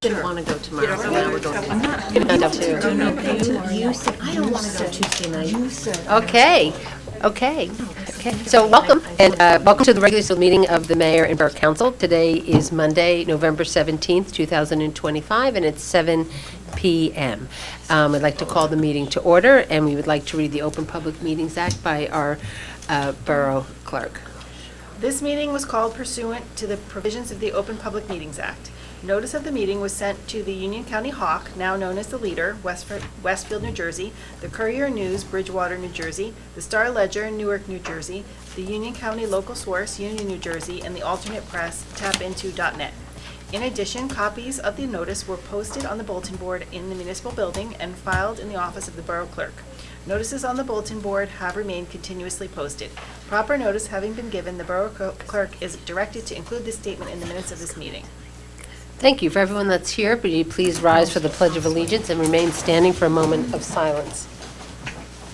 didn't want to go tomorrow, so now we're going. I'm not. Gonna end up too. You said, I don't want to go Tuesday night. You said. Okay. So welcome, and welcome to the regular scheduled meeting of the Mayor and Borough Council. Today is Monday, November 17th, 2025, and it's 7 p.m. I'd like to call the meeting to order, and we would like to read the Open Public Meetings Act by our Borough Clerk. This meeting was called pursuant to the provisions of the Open Public Meetings Act. Notice of the meeting was sent to the Union County Hawk, now known as the Leader, Westfield, New Jersey, the Courier News, Bridgewater, New Jersey, the Star Ledger, Newark, New Jersey, the Union County Local Source, Union, New Jersey, and the alternate press, tapinto.net. In addition, copies of the notice were posted on the bulletin board in the municipal building and filed in the office of the Borough Clerk. Notices on the bulletin board have remained continuously posted. Proper notice having been given, the Borough Clerk is directed to include this statement in the minutes of this meeting. Thank you. For everyone that's here, would you please rise for the Pledge of Allegiance and remain standing for a moment of silence.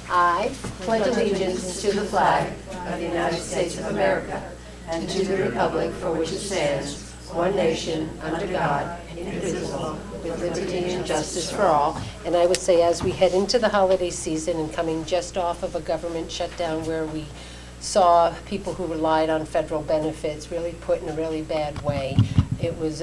I pledge allegiance to the flag of the United States of America and to the republic for which it stands, one nation, under God, indivisible, with liberty and justice for all. And I would say, as we head into the holiday season and coming just off of a government shutdown where we saw people who relied on federal benefits really put in a really bad way, it was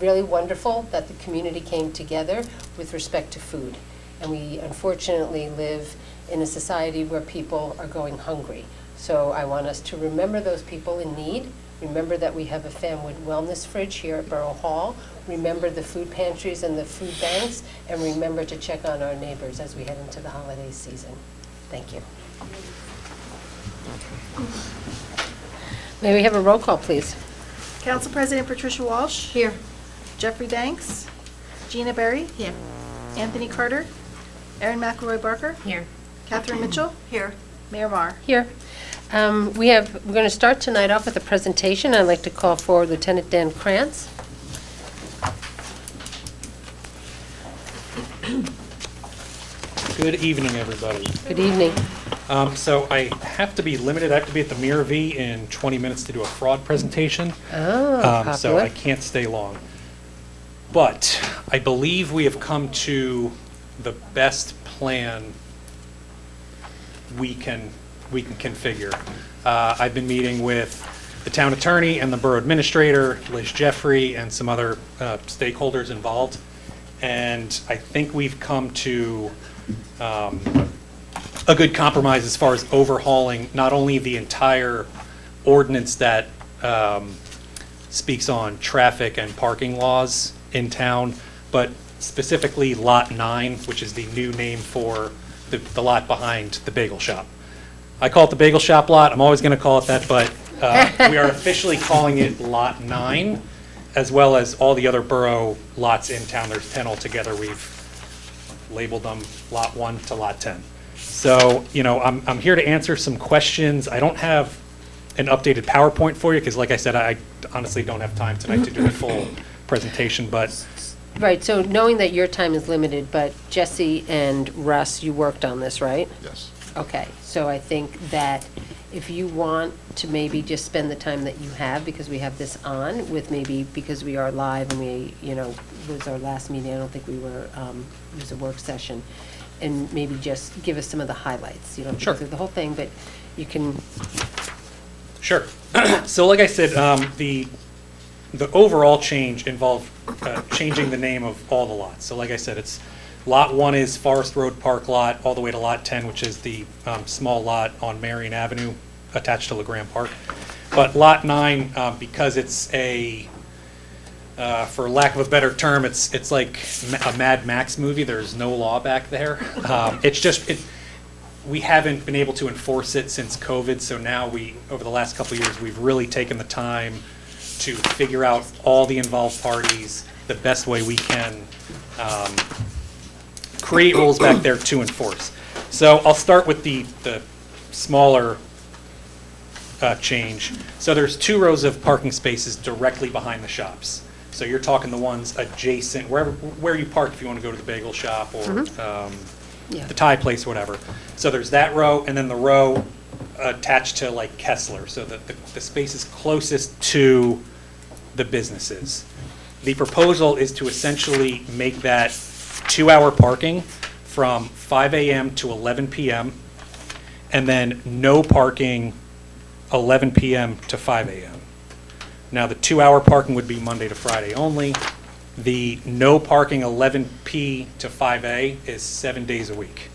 really wonderful that the community came together with respect to food. And we unfortunately live in a society where people are going hungry. So I want us to remember those people in need. Remember that we have a Fanwood wellness fridge here at Borough Hall. Remember the food pantries and the food banks. And remember to check on our neighbors as we head into the holiday season. Thank you. May we have a roll call, please? Council President Patricia Walsh. Here. Jeffrey Banks. Gina Berry. Here. Anthony Carter. Erin McElroy Barker. Here. Catherine Mitchell. Here. Mayor Marr. Here. We're going to start tonight off with a presentation. I'd like to call for Lieutenant Dan Krantz. Good evening, everybody. Good evening. So I have to be limited. I have to be at the Mirror V in 20 minutes to do a fraud presentation. Oh, So popular. I can't stay long. But I believe we have come to the best plan we can configure. I've been meeting with the town attorney and the borough administrator, Liz Jeffrey, and some other stakeholders involved. And I think we've come to a good compromise as far as overhauling not only the entire ordinance that speaks on traffic and parking laws in town, but specifically Lot 9, which is the new name for the lot behind the bagel shop. I call it the bagel shop lot. I'm always going to call it that, but we are officially calling it Lot 9, as well as all the other borough lots in town. There's 10 altogether. We've labeled them Lot 1 to Lot 10. So, I'm here to answer some questions. I don't have an updated PowerPoint for you because, like I said, I honestly don't have time tonight to do a full presentation, but... Right, so knowing that your time is limited, but Jesse and Russ, you worked on this, right? Yes. Okay, so I think that if you want to maybe just spend the time that you have, because we have this on, with maybe, because we are live and we, was our last meeting, I don't think we were, it was a work session, and maybe just give us some of the highlights. You don't have to go Sure. through the whole thing, but you can. Sure. So like I said, the overall change involved changing the name of all the lots. So like I said, it's Lot 1 is Forest Road Park Lot, all the way to Lot 10, which is the small lot on Marion Avenue attached to LeGrand Park. But Lot 9, because it's for lack of a better term, it's like a Mad Max movie. There's no law back there. We haven't been able to enforce it since COVID, so now over the last couple of years, we've really taken the time to figure out all the involved parties, the best way we can create rules back there to enforce. So I'll start with the smaller change. So there's 2 rows of parking spaces directly behind the shops. So you're talking the ones adjacent, where you park if you want to go to the bagel shop or the Thai place, whatever. So there's that row, and then the row attached to like Kessler, so that the space is closest to the businesses. The proposal is to essentially make that 2-hour parking from 5 a.m. to 11 p.m., and then no parking 11 p.m. to 5 a.m. Now, the 2-hour parking would be Monday to Friday only. The no parking 11 p. to 5 a. is 7 days a week.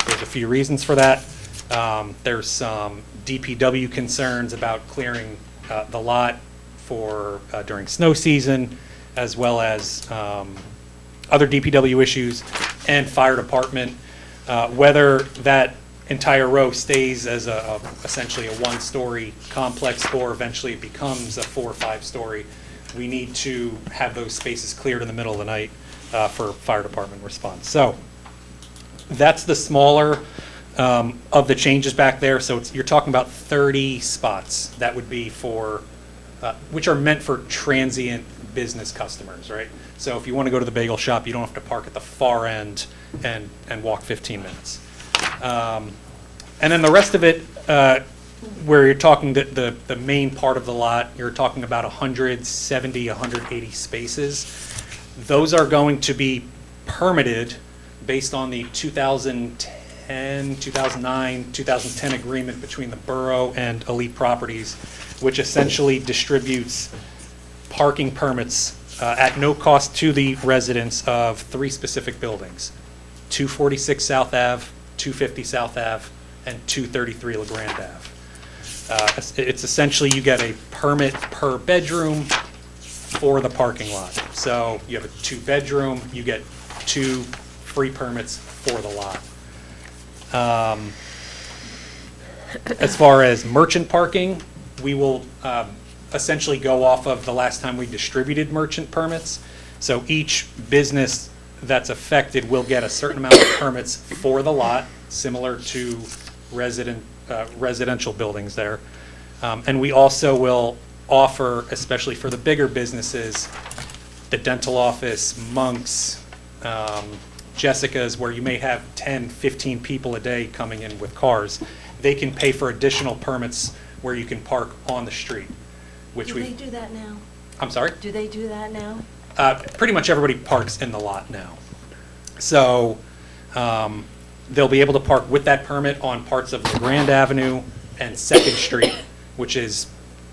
There's a few reasons for that. There's some DPW concerns about clearing the lot for during snow season, as well as other DPW issues and fire department. Whether that entire row stays as essentially a 1-story complex or eventually it becomes a 4 or 5-story, we need to have those spaces cleared in the middle of the night for fire department response. So that's the smaller of the changes back there. So you're talking about 30 spots that would be for, which are meant for transient business customers, right? So if you want to go to the bagel shop, you don't have to park at the far end and walk 15 minutes. And then the rest of it, where you're talking the main part of the lot, you're talking about 170, 180 spaces. Those are going to be permitted based on the 2010, 2009, 2010 agreement between the borough and Elite Properties, which essentially distributes parking permits at no cost to the residents of 3 specific buildings: 246 South Ave, 250 South Ave, and 233 LeGrand Ave. It's essentially you get a permit per bedroom for the parking lot. So you have a 2-bedroom, you get 2 free permits for the lot. As far as merchant parking, we will essentially go off of the last time we distributed merchant permits. So each business that's affected will get a certain amount of permits for the lot, similar to residential buildings there. And we also will offer, especially for the bigger businesses, the dental office, Monk's, Jessica's, where you may have 10, 15 people a day coming in with cars. They can pay for additional permits where you can park on the street, which we... Do they do that now? I'm sorry? Do they do that now? Pretty much everybody parks in the lot now. So they'll be able to park with that permit on parts of LeGrand Avenue and 2nd Street, which is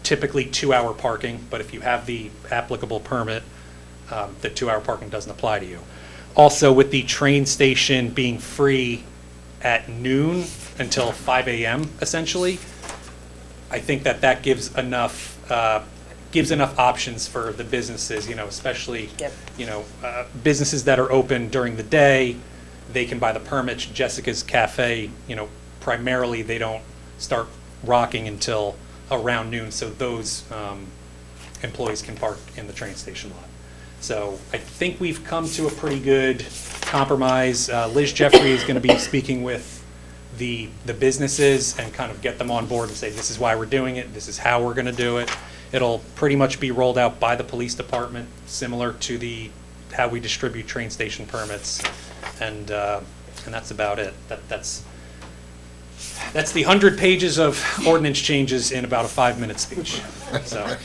typically 2-hour parking, but if you have the applicable permit, the 2-hour parking doesn't apply to you. Also, with the train station being free at noon until 5 a.m. essentially, I think that gives enough options for the businesses, especially, Yep. businesses that are open during the day. They can buy the permits. Jessica's Cafe, primarily they don't start rocking until around noon, so those employees can park in the train station lot. So I think we've come to a pretty good compromise. Liz Jeffrey is going to be speaking with the businesses and kind of get them on board and say, this is why we're doing it, this is how we're going to do it. It'll pretty much be rolled out by the police department, similar to how we distribute train station permits, and that's about it. That's the 100 pages of ordinance changes in about a 5-minute speech. So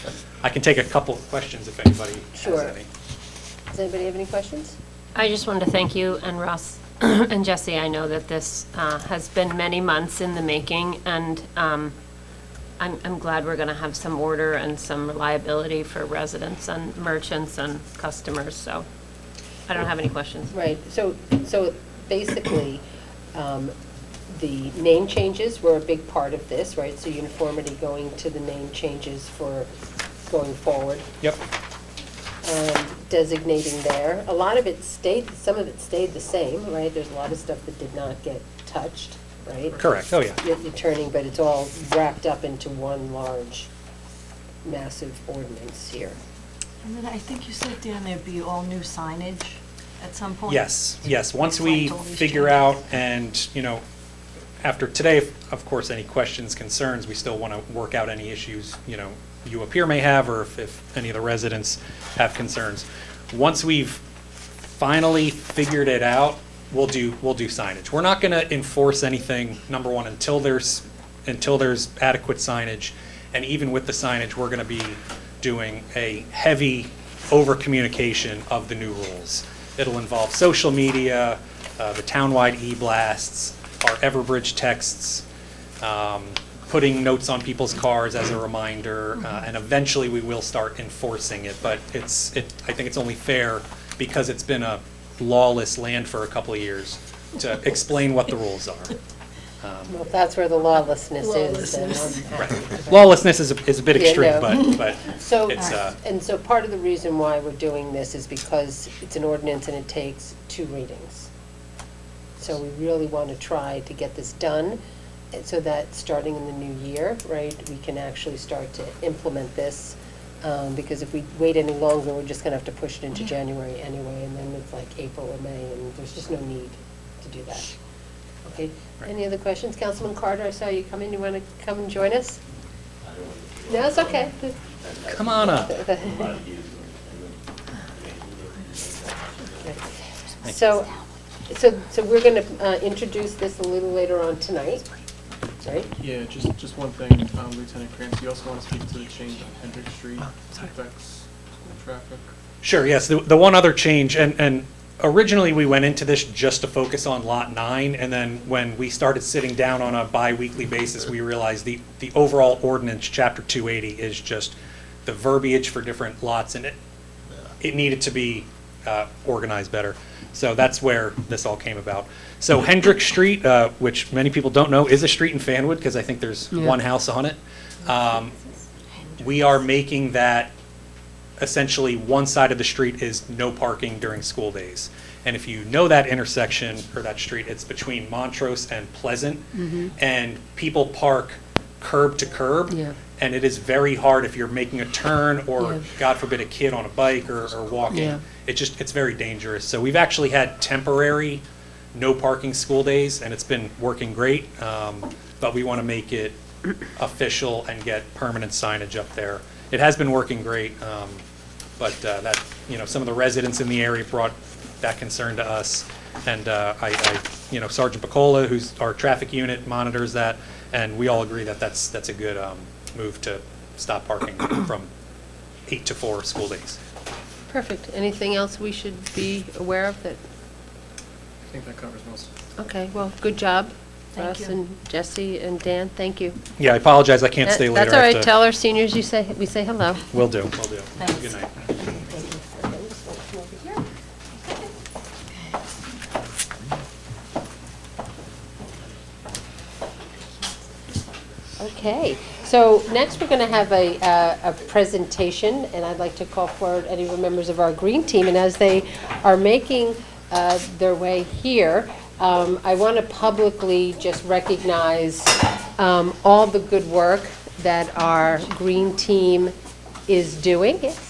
I can take a couple of questions if anybody Sure. has any. Does anybody have any questions? I just wanted to thank you and Russ and Jesse. I know that this has been many months in the making, and I'm glad we're going to have some order and some reliability for residents and merchants and customers, so I don't have any questions. Right, so basically, the name changes were a big part of this, right? So uniformity going to the name changes for going forward. Yep. Designating there. A lot of it stayed, some of it stayed the same, right? There's a lot of stuff that did not get touched, right? Correct. Oh, yeah. You're turning, but it's all wrapped up into one large, massive ordinance here. And then I think you said, Dan, there'd be all new signage at some point? Yes. Once we Reflect all these figure changes. out, and, after today, of course, any questions, concerns, we still want to work out any issues, you up here may have, or if any of the residents have concerns. Once we've finally figured it out, we'll do signage. We're not going to enforce anything, number one, until there's adequate signage. And even with the signage, we're going to be doing a heavy over-communication of the new rules. It'll involve social media, the townwide e-blasts, our Everbridge texts, putting notes on people's cars as a reminder, and eventually we will start enforcing it. But I think it's only fair, because it's been a lawless land for a couple of years, to explain what the rules are. Well, if that's where the lawlessness is, then I'm happy. Right. Lawlessness is a bit Yeah, extreme, no. but So, it's, and so part of the reason why we're doing this is because it's an ordinance and it takes 2 readings. So we really want to try to get this done, and so that starting in the new year, right, we can actually start to implement this. Because if we wait any longer, we're just going to have to push it into January anyway, and then it's like April or May, and there's just no need to do that. Okay, any other questions? Councilman Carter, I saw you come in. You want to come and join us? No, it's okay. come on up. So we're going to introduce this a little later on tonight, right? Yeah, just one thing, Lieutenant Krantz, you also want to speak to the change on Hendrick Street affects school traffic? Sure, yes. The one other change, and originally we went into this just to focus on Lot 9, and then when we started sitting down on a bi-weekly basis, we realized the overall ordinance, Chapter 280, is just the verbiage for different lots, and it needed to be organized better. So that's where this all came about. So Hendrick Street, which many people don't know, is a street in Fanwood, because I think there's one house on it. We are making that essentially one side of the street is no parking during school days. And if you know that intersection or that street, it's between Montrose and Pleasant. And people park curb to curb. Yeah. And it is very hard if you're making a turn or, Yeah. God forbid, a kid on a bike or walking. Yeah. It's very dangerous. So we've actually had temporary no parking school days, and it's been working great. But we want to make it official and get permanent signage up there. It has been working great, but that, some of the residents in the area brought that concern to us. And Sergeant Picola, who's our traffic unit, monitors that, and we all agree that that's a good move to stop parking from 8 to 4 school days. Perfect. Anything else we should be aware of that? I think that covers most. Okay, well, good job, Thank Russ you. and Jesse and Dan. Thank you. Yeah, I apologize, I can't stay later. That's all I have right. to- Tell our seniors we say hello. Will do. Thanks. Good night. Okay, so next we're going to have a presentation, and I'd like to call forward any members of our green team. And as they are making their way here, I want to publicly just recognize all the good work that our green team is doing. Yes,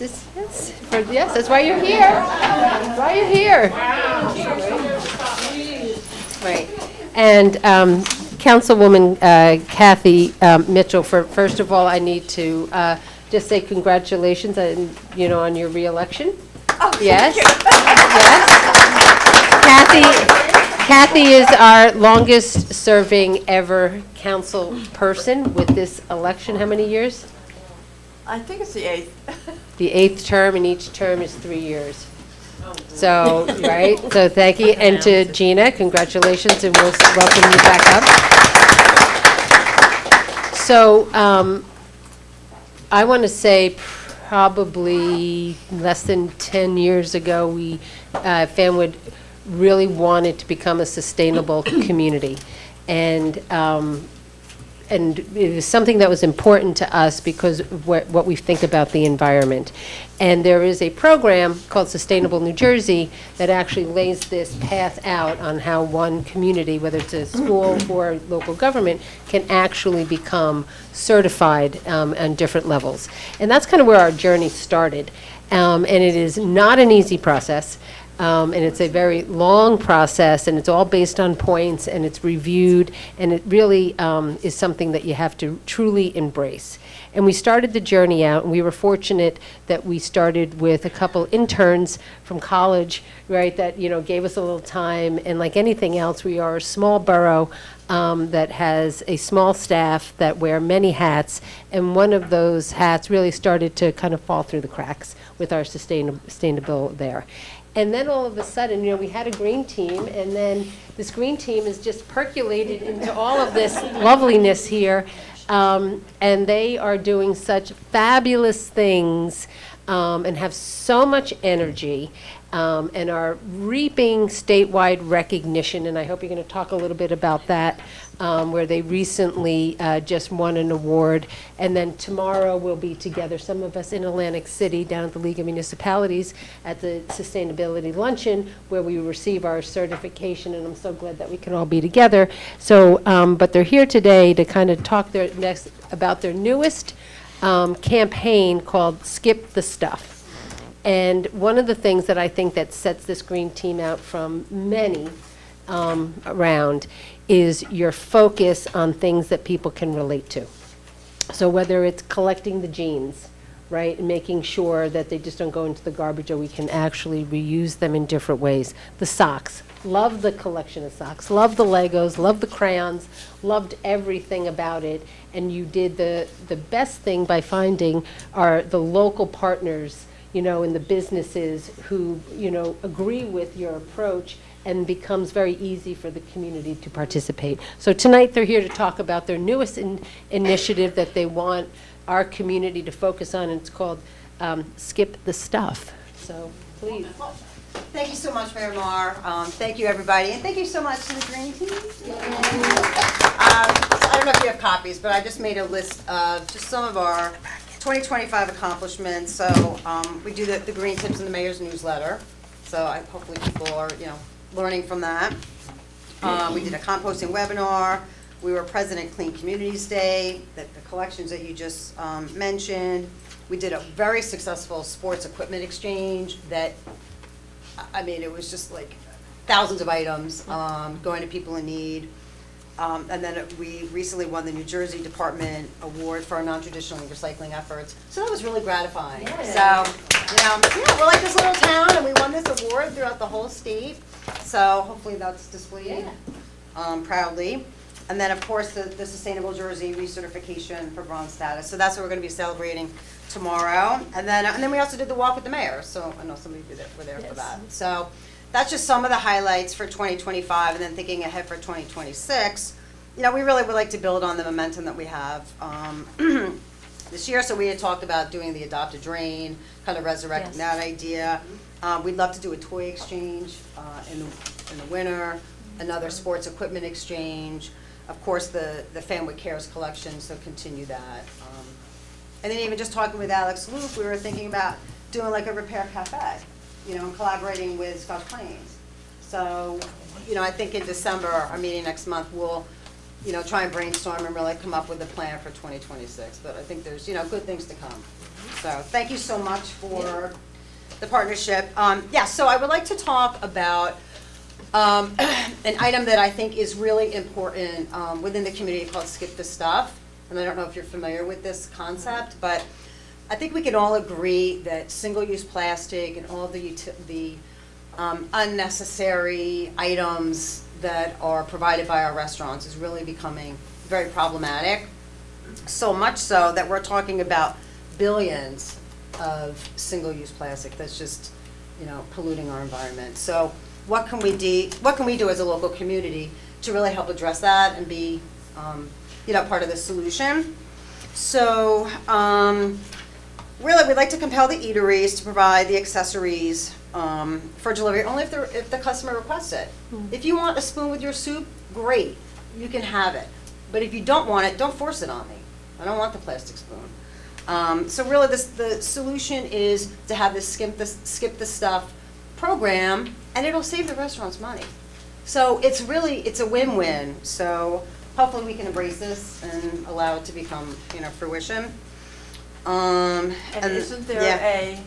that's why you're here. That's why you're here. Right. And Councilwoman Kathy Mitchell, first of all, I need to just say congratulations on your reelection. Oh, yes. Yes. Kathy is our longest serving ever council person with this election. How many years? I think it's the 8th. The 8th term, and each term is 3 years. So, right, so thank you. And to Gina, congratulations, and we'll welcome you back up. So, I want to say probably less than 10 years ago, Fanwood really wanted to become a sustainable community. And it was something that was important to us because of what we think about the environment. And there is a program called Sustainable New Jersey that actually lays this path out on how one community, whether it's a school or local government, can actually become certified on different levels. And that's kind of where our journey started. And it is not an easy process. And it's a very long process, and it's all based on points, and it's reviewed, and it really is something that you have to truly embrace. And we started the journey out, and we were fortunate that we started with a couple interns from college, right, that, gave us a little time. And like anything else, we are a small borough that has a small staff that wear many hats. And one of those hats really started to kind of fall through the cracks with our sustainable there. And then all of a sudden, we had a green team, and then this green team is just percolated into all of this loveliness here. And they are doing such fabulous things and have so much energy and are reaping statewide recognition. And I hope you're going to talk a little bit about that, where they recently just won an award. And then tomorrow we'll be together, some of us in Atlantic City, down at the League of Municipalities at the Sustainability Luncheon, where we receive our certification. And I'm so glad that we can all be together. So, but they're here today to kind of talk about their newest campaign called Skip the Stuff. And one of the things that I think that sets this green team out from many around is your focus on things that people can relate to. So whether it's collecting the jeans, right, and making sure that they just don't go into the garbage, or we can actually reuse them in different ways. The socks. Love the collection of socks. Love the Legos. Love the crayons. Loved everything about it. And you did the best thing by finding the local partners, in the businesses who, agree with your approach, and becomes very easy for the community to participate. So tonight they're here to talk about their newest initiative that they want our community to focus on, and it's called Skip the Stuff. So please. Thank you so much, Mayor Mar. Thank you, everybody, and thank you so much to the Green Team. I don't know if you have copies, but I just made a list of just some of our 2025 accomplishments. So we do the Green Tips in the Mayor's newsletter. So hopefully people are, learning from that. We did a composting webinar. We were President Clean Communities Day, the collections that you just mentioned. We did a very successful sports equipment exchange that, it was just like thousands of items going to people in need. And then we recently won the New Jersey Department Award for our non-traditional recycling efforts. So that was really gratifying. Yeah. So, we're like this little town, and we won this award throughout the whole state. So hopefully that's displayed proudly. And then, of course, the Sustainable Jersey recertification for bronze status. So that's what we're going to be celebrating tomorrow. And then we also did the walk with the mayor. So I know some of you were there for that. So that's just some of the highlights for 2025. And then thinking ahead for 2026, we really would like to build on the momentum that we have this year. So we had talked about doing the Adopt a Drain, kind of resurrecting that idea. We'd love to do a toy exchange in the winter, another sports equipment exchange. Of course, the Fanwood Cares collection, so continue that. And then even just talking with Alex Luke, we were thinking about doing like a repair cafe, and collaborating with Scotch Plains. So, I think in December, our meeting next month, we'll, try and brainstorm and really come up with a plan for 2026. But I think there's, good things to come. So thank you so much for the partnership. So I would like to talk about an item that I think is really important within the community called Skip the Stuff. And I don't know if you're familiar with this concept, but I think we can all agree that single-use plastic and all the unnecessary items that are provided by our restaurants is really becoming very problematic. So much so that we're talking about billions of single-use plastic that's just, polluting our environment. So what can we do as a local community to really help address that and be, part of the solution? So really, we'd like to compel the eateries to provide the accessories for delivery only if the customer requests it. If you want a spoon with your soup, great, you can have it. But if you don't want it, don't force it on me. I don't want the plastic spoon. So really, the solution is to have this skip the stuff program, and it'll save the restaurants money. So it's a win-win. So hopefully we can embrace this and allow it to become, fruition. And isn't there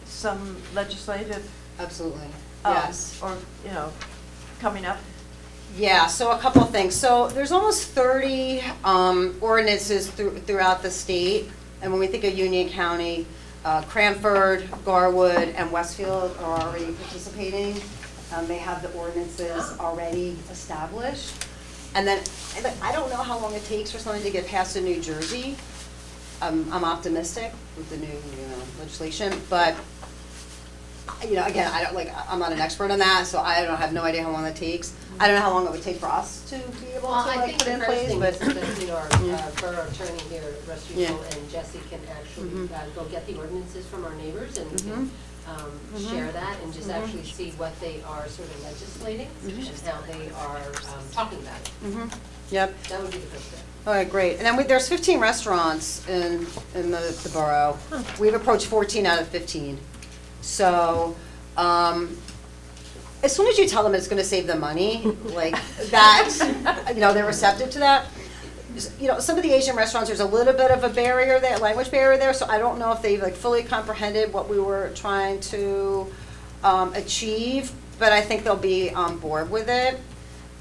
some legislative? Absolutely. Yes. Or, coming up? Yeah, so a couple of things. So there's almost 30 ordinances throughout the state. And when we think of Union County, Cranford, Garwood, and Westfield are already participating. They have the ordinances already established. And then, I don't know how long it takes for something to get passed in New Jersey. I'm optimistic with the new, legislation, but, again, I'm not an expert on that, so I have no idea how long that takes. I don't know how long it would take for us to be able to put it in place, but. I think our borough attorney here, Russ Russo, and Jesse can actually go get the ordinances from our neighbors and we can share that and just actually see what they are sort of legislating and how they are talking about it. Yep. That would be the first step. All right, great. And then there's 15 restaurants in the borough. We've approached 14 out of 15. So, as soon as you tell them it's going to save them money, like that, they're receptive to that. Some of the Asian restaurants, there's a little bit of a barrier there, language barrier there, so I don't know if they've fully comprehended what we were trying to achieve, but I think they'll be on board with it.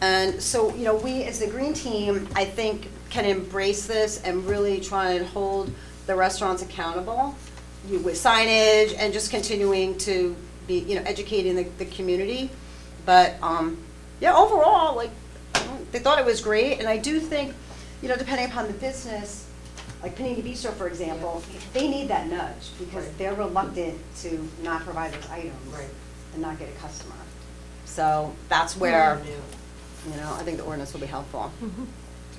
And so, we as the Green Team, I think, can embrace this and really try and hold the restaurants accountable with signage and just continuing to be, educating the community. But, overall, they thought it was great, and I do think, depending upon the business, like Panini Bistro, for example, they need that nudge because they're reluctant to not provide those items and not get a customer. So that's where, I think the ordinance will be helpful.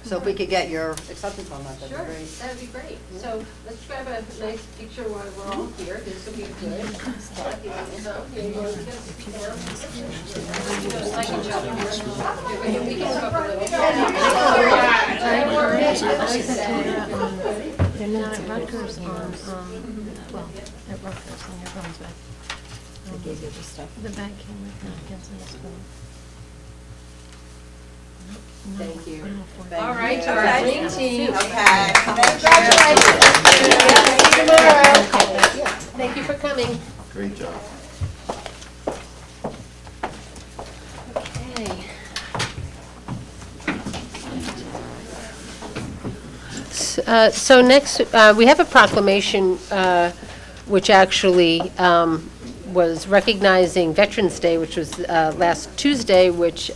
So if we could get your acceptance on that, that'd be great. That would be great. So let's grab a nice picture while we're all here. This will be good. They're not at Rutgers on, at Rutgers on New Brunswick. They gave you the stuff. The bag came with napkins and a spoon. Thank you. Thank All right, you. to our Green Team. Okay. Congratulations. Thank you for coming. Great job. Okay. So next, we have a proclamation which actually was recognizing Veterans Day, which was last Tuesday, which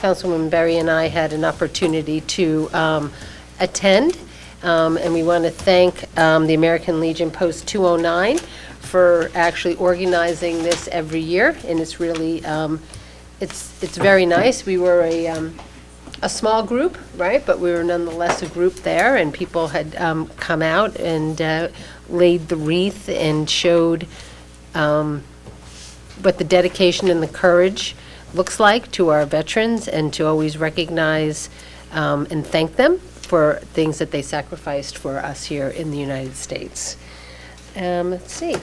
Councilwoman Berry and I had an opportunity to attend. And we want to thank the American Legion Post 209 for actually organizing this every year. And it's really, it's very nice. We were a small group, right? But we were nonetheless a group there, and people had come out and laid the wreath and showed what the dedication and the courage looks like to our veterans, and to always recognize and thank them for things that they sacrificed for us here in the United States. Let's see.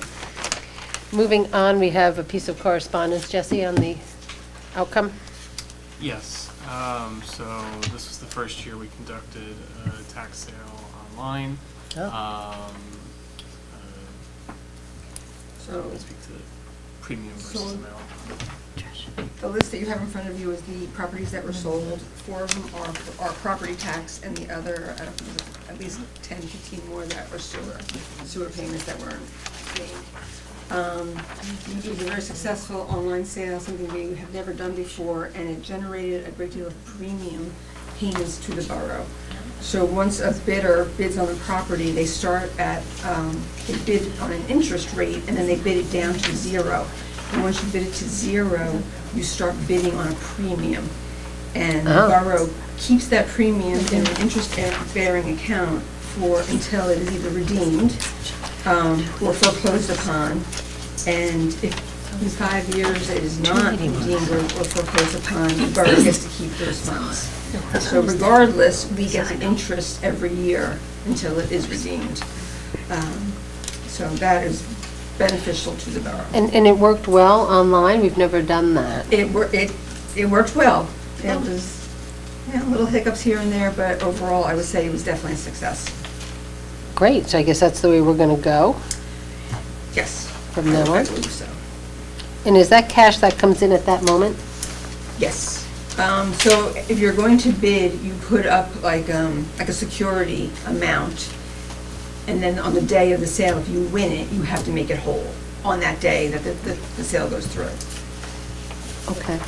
Moving on, we have a piece of correspondence, Jesse, on the outcome. Yes, so this was the first year we conducted a tax sale online. So, I'll speak to the premium versus So- amount. the list that you have in front of you is the properties that were sold. 4 of them are property tax, and the other, I don't think, at least 10, 15 more that were sewer payments that weren't made. It was a very successful online sale, something we have never done before, and it generated a great deal of premium payments to the borough. So once a bidder bids on the property, they start at, they bid on an interest rate, and then they bid it down to 0. And once you bid it to 0, you start bidding on a premium. And the borough keeps that premium in an interest-bearing account until it is either redeemed or foreclosed upon. And if in 5 years it is not redeemed or foreclosed upon, the borough gets to keep those funds. So regardless, we get the interest every year until it is redeemed. So that is beneficial to the borough. And it worked well online? We've never done that. It worked well. It was, little hiccups here and there, but overall, I would say it was definitely a success. Great, so I guess that's the way we're going to go Yes. from now I on. believe so. And is that cash that comes in at that moment? Yes. So if you're going to bid, you put up like a security amount, and then on the day of the sale, if you win it, you have to make it whole on that day that the sale goes through. Okay.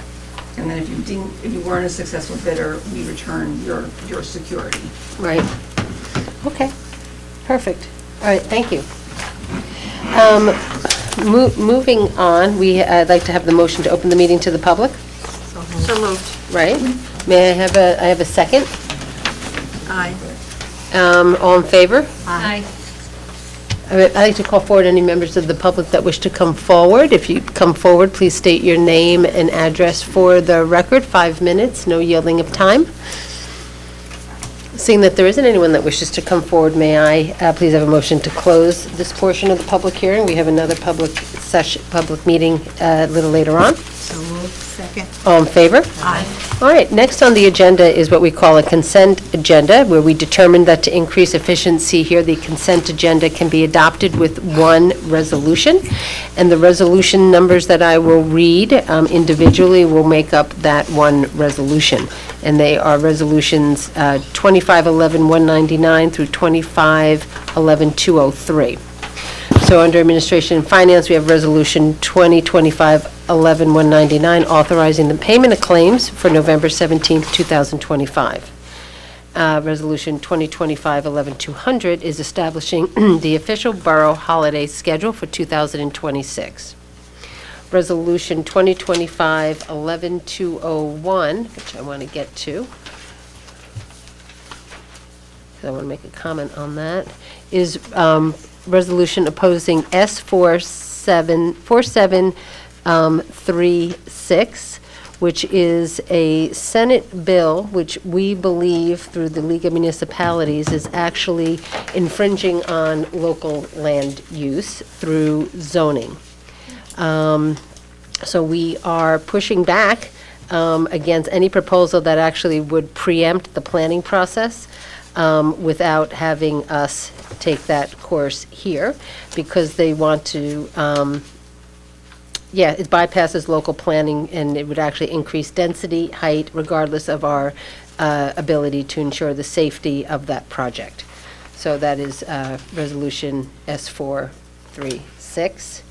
And then if you weren't a successful bidder, we return your security. Right. Okay, perfect. All right, thank you. Moving on, I'd like to have the motion to open the meeting to the public, So moved. right? May I have a second? Aye. All in favor? Aye. I'd like to call forward any members of the public that wish to come forward. If you come forward, please state your name and address for the record. 5 minutes, no yielding of time. Seeing that there isn't anyone that wishes to come forward, may I please have a motion to close this portion of the public hearing? We have another public meeting a little later on. So moved. Second. All in favor? Aye. All right, next on the agenda is what we call a consent agenda, where we determined that to increase efficiency here, the consent agenda can be adopted with one resolution. And the resolution numbers that I will read individually will make up that one resolution. And they are resolutions 2511-199 through 2511-203. So under Administration and Finance, we have Resolution 2025-11-199, authorizing the payment of claims for November 17th, 2025. Resolution 2025-11-200 is establishing the official borough holiday schedule for 2026. Resolution 2025-11-201, which I want to get to, because I want to make a comment on that, is resolution opposing S4736, which is a Senate bill which we believe through the League of Municipalities is actually infringing on local land use through zoning. So we are pushing back against any proposal that actually would preempt the planning process without having us take that course here, because they want to, it bypasses local planning, and it would actually increase density, height, regardless of our ability to ensure the safety of that project. So that is Resolution S436.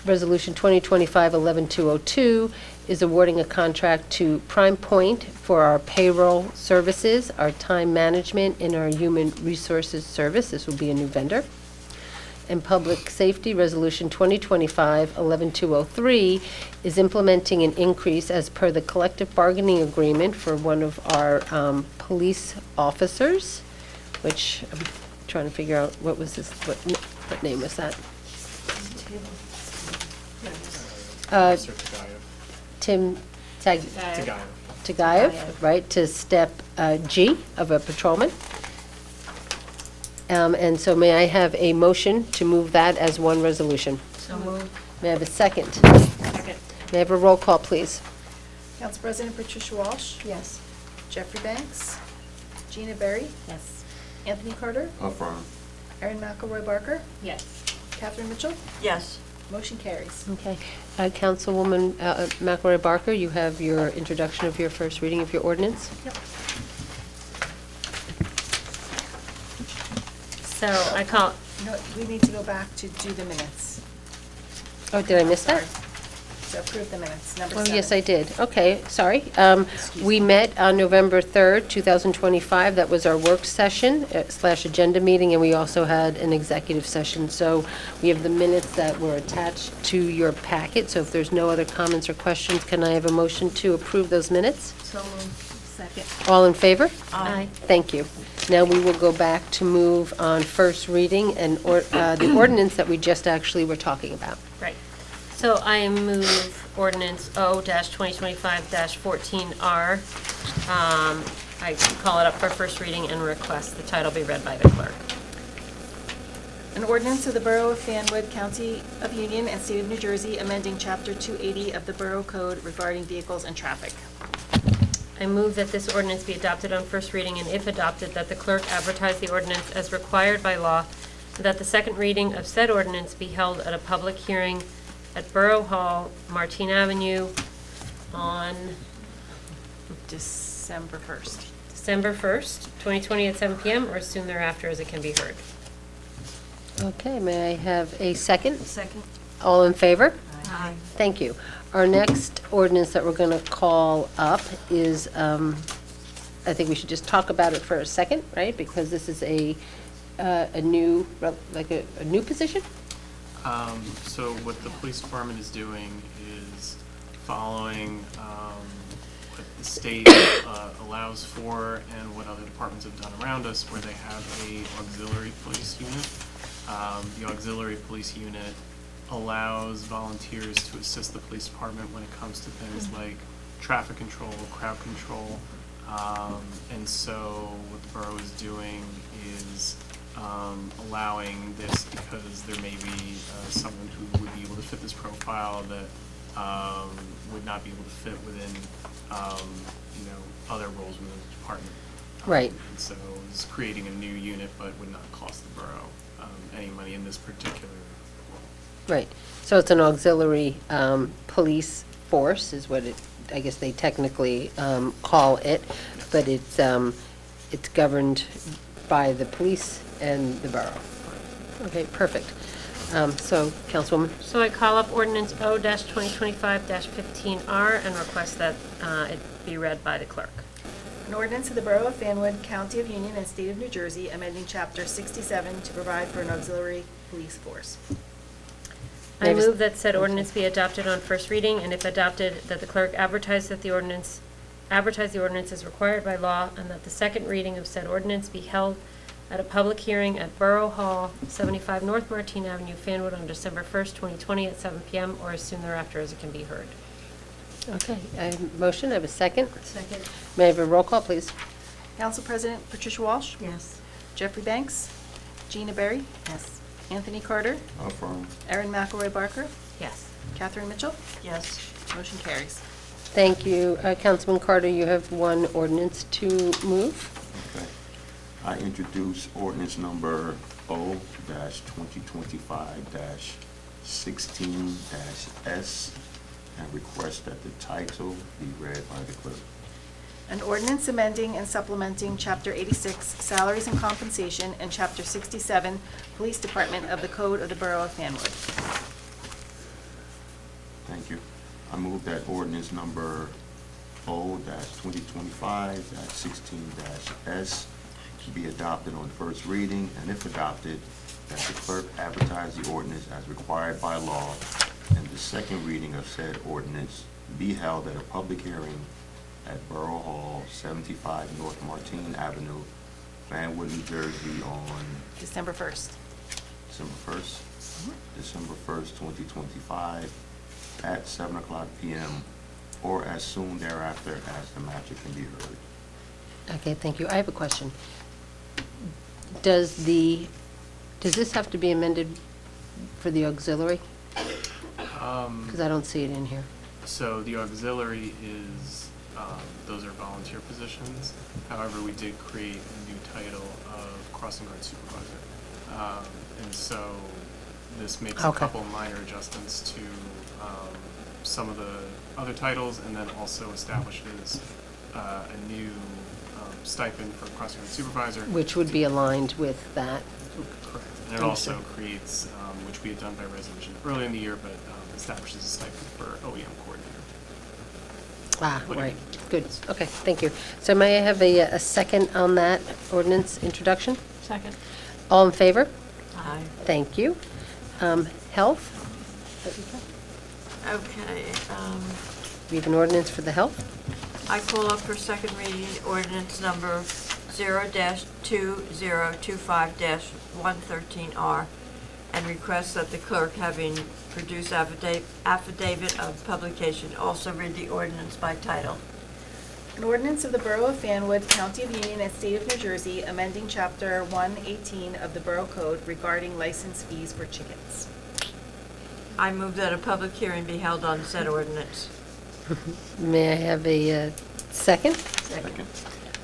Resolution 2025-11-202 is awarding a contract to Prime Point for our payroll services, our time management, and our human resources service. This will be a new vendor. And Public Safety, Resolution 2025-11-203 is implementing an increase as per the collective bargaining agreement for one of our police officers, which I'm trying to figure out what name was that? Mr. Tagayev. Tim Tagayev. Tagayev, right, to step G of a patrolman. And so may I have a motion to move that as one resolution? So moved. May I have a second? Second. May I have a roll call, please? Council President Patricia Walsh? Yes. Jeffrey Banks? Gina Berry? Yes. Anthony Carter? Affirm. Erin McElroy Barker? Yes. Catherine Mitchell? Yes. Motion carries. Okay. Councilwoman McElroy Barker, you have your introduction of your first reading of your ordinance. Yep. So I call, No, we need to go back to do the minutes. Oh, did I miss that? To approve the minutes, number Oh, 7. yes, I did. Okay, sorry. We met on November 3rd, 2025. That was our work session / agenda meeting, and we also had an executive session. So we have the minutes that were attached to your packet. So if there's no other comments or questions, can I have a motion to approve those minutes? So moved. Second. All in favor? Aye. Thank you. Now we will go back to move on first reading and the ordinance that we just actually were talking about. right. So I move ordinance O-2025-14R. I call it up for first reading and request the title be read by the clerk. An ordinance of the Borough of Fanwood, County of Union, and State of New Jersey, amending Chapter 280 of the Borough Code regarding vehicles and traffic. I move that this ordinance be adopted on first reading, and if adopted, that the clerk advertise the ordinance as required by law, and that the second reading of said ordinance be held at a public hearing at Borough Hall, Martine Avenue, on December 1st. December 1st, 2020 at 7 PM or as soon thereafter as it can be heard. Okay, may I have a second? Second. All in favor? Aye. Thank you. Our next ordinance that we're going to call up is, I think we should just talk about it for a second, right? Because this is a new, like a new position? So what the police department is doing is following what the state allows for and what other departments have done around us, where they have a auxiliary police unit. The auxiliary police unit allows volunteers to assist the police department when it comes to things like traffic control, crowd control. And so what the borough is doing is allowing this because there may be someone who would be able to fit this profile that would not be able to fit within, other roles within the department. Right. And so it's creating a new unit, but would not cost the borough any money in this particular role. Right. So it's an auxiliary police force is what I guess they technically call it, but it's governed by the police and the borough. Okay, perfect. So, Councilwoman? So I call up ordinance O-2025-15R and request that it be read by the clerk. An ordinance of the Borough of Fanwood, County of Union, and State of New Jersey, amending Chapter 67 to provide for an auxiliary police force. I move that said ordinance be adopted on first reading, and if adopted, that the clerk advertise the ordinance as required by law, and that the second reading of said ordinance be held at a public hearing at Borough Hall, 75 North Martin Avenue, Fanwood, on December 1st, 2020, at 7 PM, or as soon thereafter as it can be heard. Okay, I have a motion, I have a second. Second. May I have a roll call, please? Council President Patricia Walsh? Yes. Jeffrey Banks? Gina Berry? Yes. Anthony Carter? Affirm. Erin McElroy Barker? Yes. Catherine Mitchell? Yes. Motion carries. Thank you. Councilman Carter, you have one ordinance to move. Okay. I introduce ordinance number O-2025-16-S and request that the title be read by the clerk. An ordinance amending and supplementing Chapter 86, Salaries and Compensation, and Chapter 67, Police Department of the Code of the Borough of Fanwood. Thank you. I move that ordinance number O-2025-16-S be adopted on first reading, and if adopted, that the clerk advertise the ordinance as required by law, and the second reading of said ordinance be held at a public hearing at Borough Hall, 75 North Martin Avenue, Fanwood, New Jersey, on December 1st. December 1st, December 1st, 2025, at 7 o'clock p.m., or as soon thereafter as the matter can be heard. Okay, thank you. I have a question. Does this have to be amended for the auxiliary? Because I don't see it in here. So the auxiliary is, those are volunteer positions. However, we did create a new title of crossing guard supervisor. And so this makes a Okay. couple minor adjustments to some of the other titles, and then also establishes a new stipend for crossing guard supervisor. Which would be aligned with that. Correct. And it also creates, which we had done by resolution earlier in the year, but establishes a stipend for OEM coordinator. Ah, What do you right. think? Good. Okay, thank you. So may I have a second on that ordinance introduction? Second. All in favor? Aye. Thank you. Health? Okay, We have an ordinance for the health? I call up for second reading ordinance number 0-2025-113R and request that the clerk, having produced affidavit of publication, also read the ordinance by title. An ordinance of the Borough of Fanwood, County of Union, and State of New Jersey, amending Chapter 118 of the Borough Code regarding license fees for chickens. I move that a public hearing be held on said ordinance. May I have a second? Second.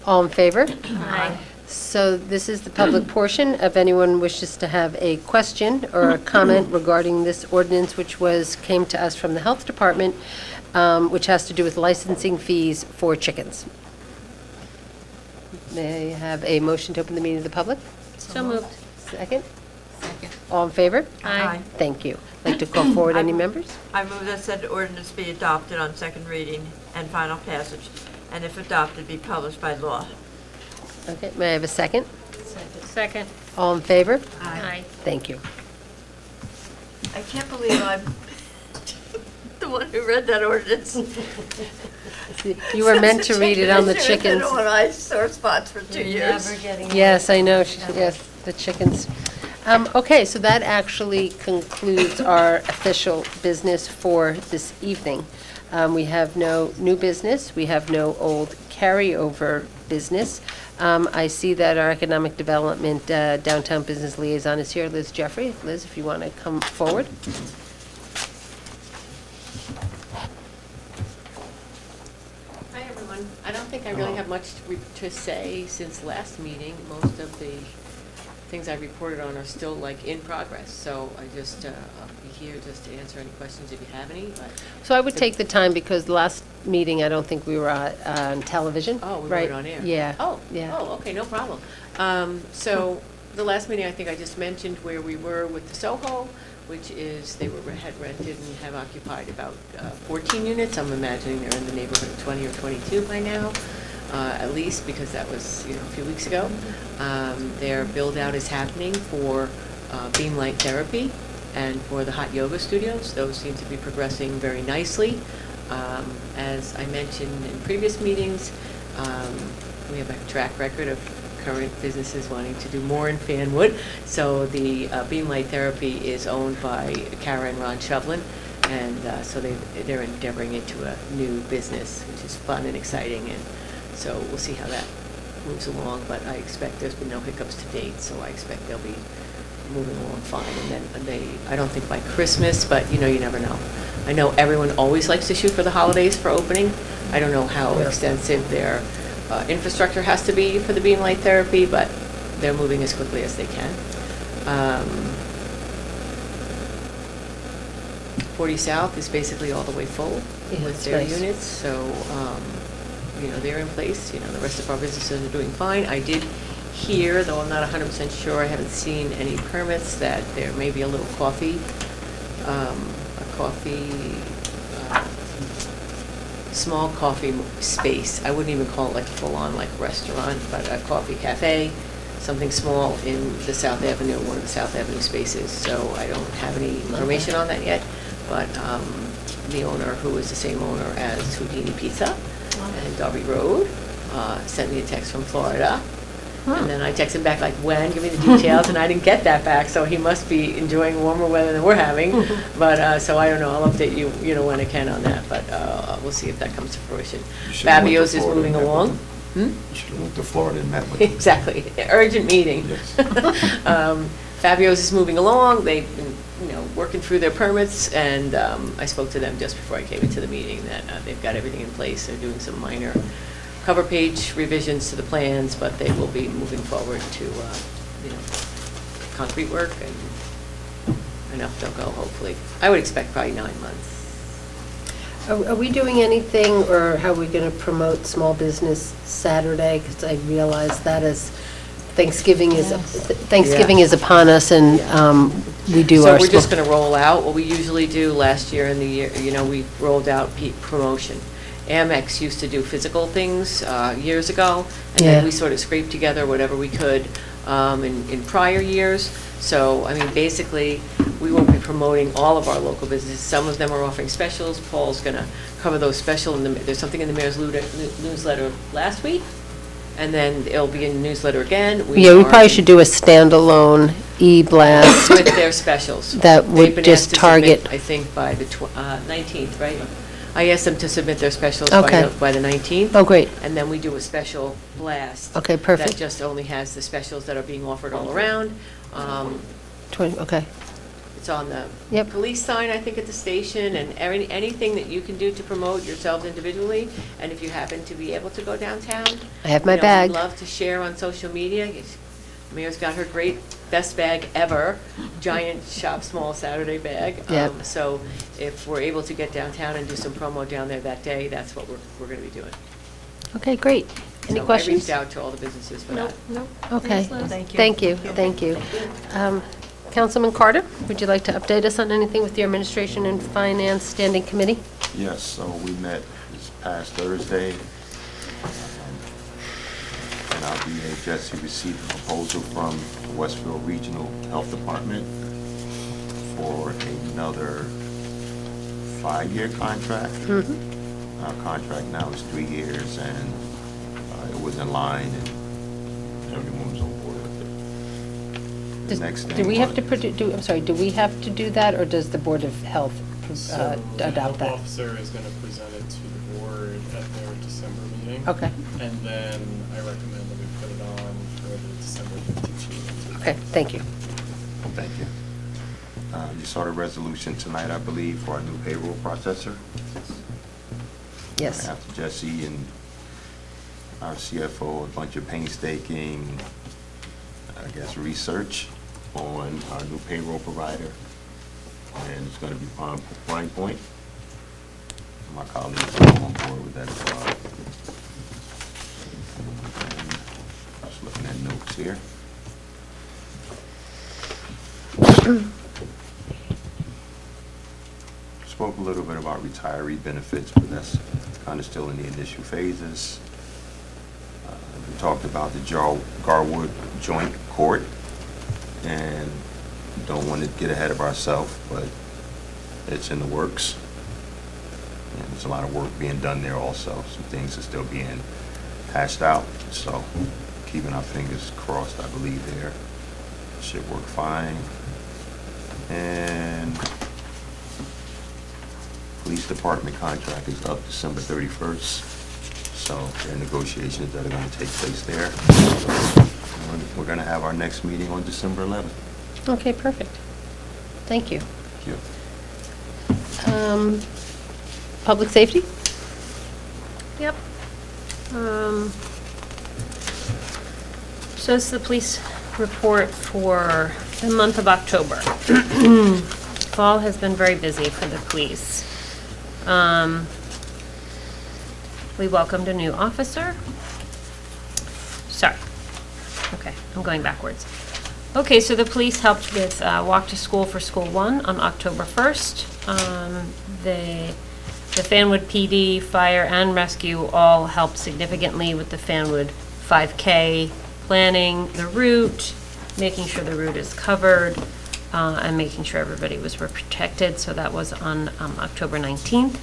All in favor? Aye. So this is the public portion. If anyone wishes to have a question or a comment regarding this ordinance, which came to us from the Health Department, which has to do with licensing fees for chickens. May I have a motion to open the meeting to the public? So moved. Second? Second. All in favor? Aye. Thank you. Like to call forward any members? I move that said ordinance be adopted on second reading and final passage, and if adopted, be published by law. Okay, may I have a second? Second. All in favor? Aye. Thank you. I can't believe I'm the one who read that ordinance. You were meant to read it on the It's been chickens. on my sore spots for 2 years. Never getting. Yes, I know, yes, the chickens. Okay, so that actually concludes our official business for this evening. We have no new business, we have no old carryover business. I see that our Economic Development Downtown Business Liaison is here, Liz Jeffrey. Liz, if you want to come forward. Hi, everyone. I don't think I really have much to say since last meeting. Most of the things I reported on are still like in progress, so I'll be here just to answer any questions if you have any, but. So I would take the time, because last meeting, I don't think we were on television, Oh, we right? weren't on air? Yeah. Oh, Yeah. oh, okay, no problem. So, the last meeting, I think I just mentioned where we were with the Soho, which is, had rented and have occupied about 14 units. I'm imagining they're in the neighborhood of 20 or 22 by now, at least, because that was, a few weeks ago. Their build-out is happening for beam light therapy and for the hot yoga studios. Those seem to be progressing very nicely. As I mentioned in previous meetings, we have a track record of current businesses wanting to do more in Fanwood. So the beam light therapy is owned by Kara and Ron Shovlin, and so they're endeavoring into a new business, which is fun and exciting, and so we'll see how that moves along, but I expect there's been no hiccups to date, so I expect they'll be moving along fine. And then I don't think by Christmas, but you never know. I know everyone always likes to shoot for the holidays for opening. I don't know how extensive their infrastructure has to be for the beam light therapy, but they're moving as quickly as they can. 40 South is basically all the way full Yeah, with it's their nice. units, so, they're in place. The rest of our businesses are doing fine. I did hear, though I'm not 100% sure, I haven't seen any permits, that there may be a little small coffee space. I wouldn't even call it like a full-on like restaurant, but a coffee cafe, something small in the South Avenue, one of the South Avenue spaces. So I don't have any information on that yet, but the owner, who is the same owner as Houdini Pizza and Darby Road, sent me a text from Florida. And then I texted back like, when, give me the details, and I didn't get that back, so he must be enjoying warmer weather than we're having. But, so I don't know, I'll update you, when I can on that, but we'll see if that comes to fruition. Fabio's is moving along. You should have went to Florida and met with them. Exactly, urgent meeting. Yes. Fabio's is moving along, they've been, working through their permits, and I spoke to them just before I came into the meeting, that they've got everything in place, they're doing some minor cover page revisions to the plans, but they will be moving forward to, concrete work, and enough they'll go, hopefully. I would expect probably 9 months. Are we doing anything, or how are we going to promote small business Saturday? Because I realize that is, Thanksgiving is upon us, and we do So our. we're just going to roll out what we usually do. Last year in the year, we rolled out peak promotion. Amex used to do physical things years ago, and Yeah. then we sort of scraped together whatever we could in prior years. So, basically, we won't be promoting all of our local businesses. Some of them are offering specials. Paul's going to cover those special. There's something in the mayor's newsletter last week, and then it'll be in the newsletter again. Yeah, we probably should do a standalone e-blast with their specials. that They've would been just asked to target. submit, I think, by the 19th, right? I asked them to submit their specials Okay. by the 19th. Oh, great. And then we do a special blast. Okay, perfect. That just only has the specials that are being offered all around. 20, okay. It's on the Yep. police sign, I think, at the station, and anything that you can do to promote yourselves individually. And if you happen to be able to go downtown. I have my you know, bag. We'd love to share on social media. Mayor's got her great best bag ever, giant shop small Saturday bag. Yep. So if we're able to get downtown and do some promo down there that day, that's what we're going to be doing. Okay, great. Any So questions? I reached out to all the businesses for that. Okay. Thank you. Thank you, thank you. Councilman Carter, would you like to update us on anything with the Administration and Finance Standing Committee? Yes, so we met this past Thursday. And our VA Jesse received a proposal from the Westfield Regional Health Department for another 5-year contract. Our contract now is 3 years, and it was in line, and everyone was on board with it. The next Do thing we have was- to, I'm sorry, do we have to do that, or does the Board of Health So the adopt health that? officer is going to present it to the board at their December meeting. Okay, And then I recommend that we put it on for the December 15th meeting. okay, thank you. Thank you. You saw the resolution tonight, I believe, for our new payroll processor. Yes. After Jesse and our CFO, a bunch of painstaking, I guess, research on our new payroll provider. And it's going to be Pine Point. My colleagues are on board with that as well. And just looking at notes here. Spoke a little bit about retiree benefits, but that's kind of still in the initial phases. We talked about the Garwood Joint Court, and don't want to get ahead of ourselves, but it's in the works. And there's a lot of work being done there also. Some things are still being hashed out, so keeping our fingers crossed, I believe there. Should work fine. And police department contract is up December 31st, so there are negotiations that are going to take place there. We're going to have our next meeting on December 11th. Okay, perfect. Thank you. Thank you. Public safety? Yep. So this is the police report for the month of October. Fall has been very busy for the police. We welcomed a new officer. Sorry. Okay, I'm going backwards. Okay, so the police helped with Walk to School for School 1 on October 1st. The Fanwood PD, Fire, and Rescue all helped significantly with the Fanwood 5K, planning the route, making sure the route is covered, and making sure everybody was protected. So that was on October 19th.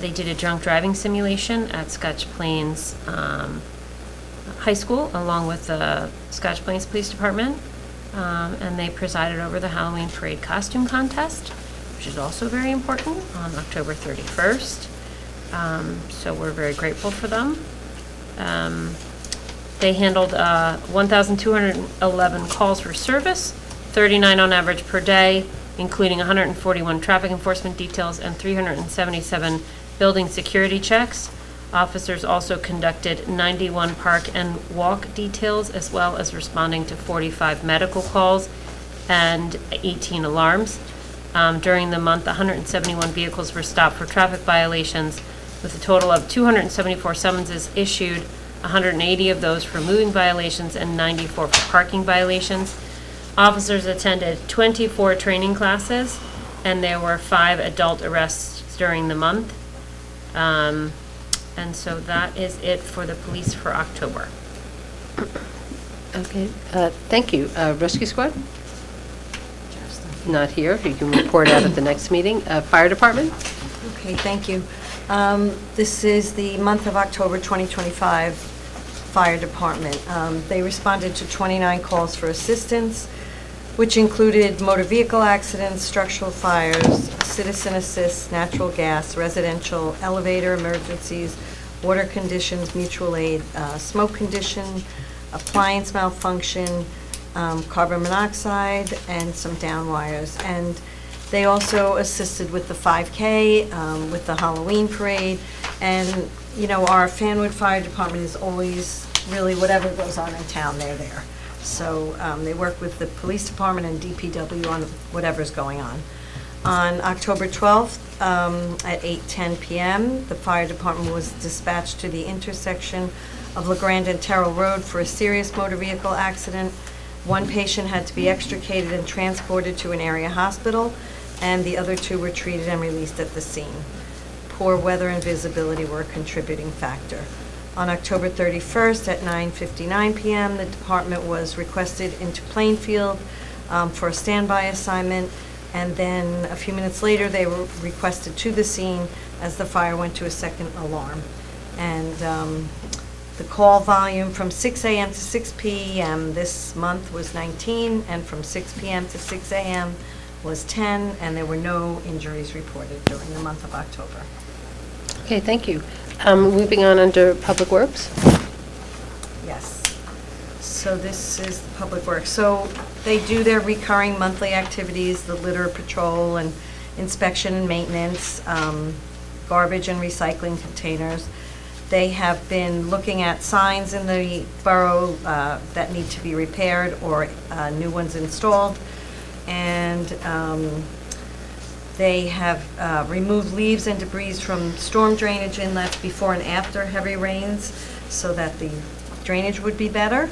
They did a drunk driving simulation at Scotch Plains High School, along with the Scotch Plains Police Department, and they presided over the Halloween Parade Costume Contest, which is also very important, on October 31st. So we're very grateful for them. They handled 1,211 calls for service, 39 on average per day, including 141 traffic enforcement details and 377 building security checks. Officers also conducted 91 park and walk details, as well as responding to 45 medical calls and 18 alarms. During the month, 171 vehicles were stopped for traffic violations, with a total of 274 summonses issued, 180 of those for moving violations and 94 for parking violations. Officers attended 24 training classes, and there were 5 adult arrests during the month. And so that is it for the police for October. Okay, thank you. Rescue Squad? Not here. You can report out at the next meeting. Fire Department? Okay, thank you. This is the month of October 2025 Fire Department. They responded to 29 calls for assistance, which included motor vehicle accidents, structural fires, citizen assist, natural gas, residential, elevator emergencies, water conditions, mutual aid, smoke condition, appliance malfunction, carbon monoxide, and some down wires. And they also assisted with the 5K, with the Halloween parade. And, you know, our Fanwood Fire Department is always, really, whatever goes on in town, they're there. So they work with the police department and DPW on whatever's going on. On October 12th, at 8:10 p.m., the fire department was dispatched to the intersection of LeGrand and Terrell Road for a serious motor vehicle accident. One patient had to be extricated and transported to an area hospital, and the other two were treated and released at the scene. Poor weather and visibility were a contributing factor. On October 31st at 9:59 p.m., the department was requested into Plainfield for a standby assignment, and then a few minutes later, they were requested to the scene as the fire went to a second alarm. And the call volume from 6 a.m. to 6 p.m. this month was 19, and from 6 p.m. to 6 a.m. was 10, and there were no injuries reported during the month of October. Okay, thank you. Moving on under Public Works. Yes. So this is the Public Works. So they do their recurring monthly activities, the litter patrol and inspection and maintenance, garbage and recycling containers. They have been looking at signs in the borough that need to be repaired or new ones installed. And they have removed leaves and debris from storm drainage inlets before and after heavy rains so that the drainage would be better.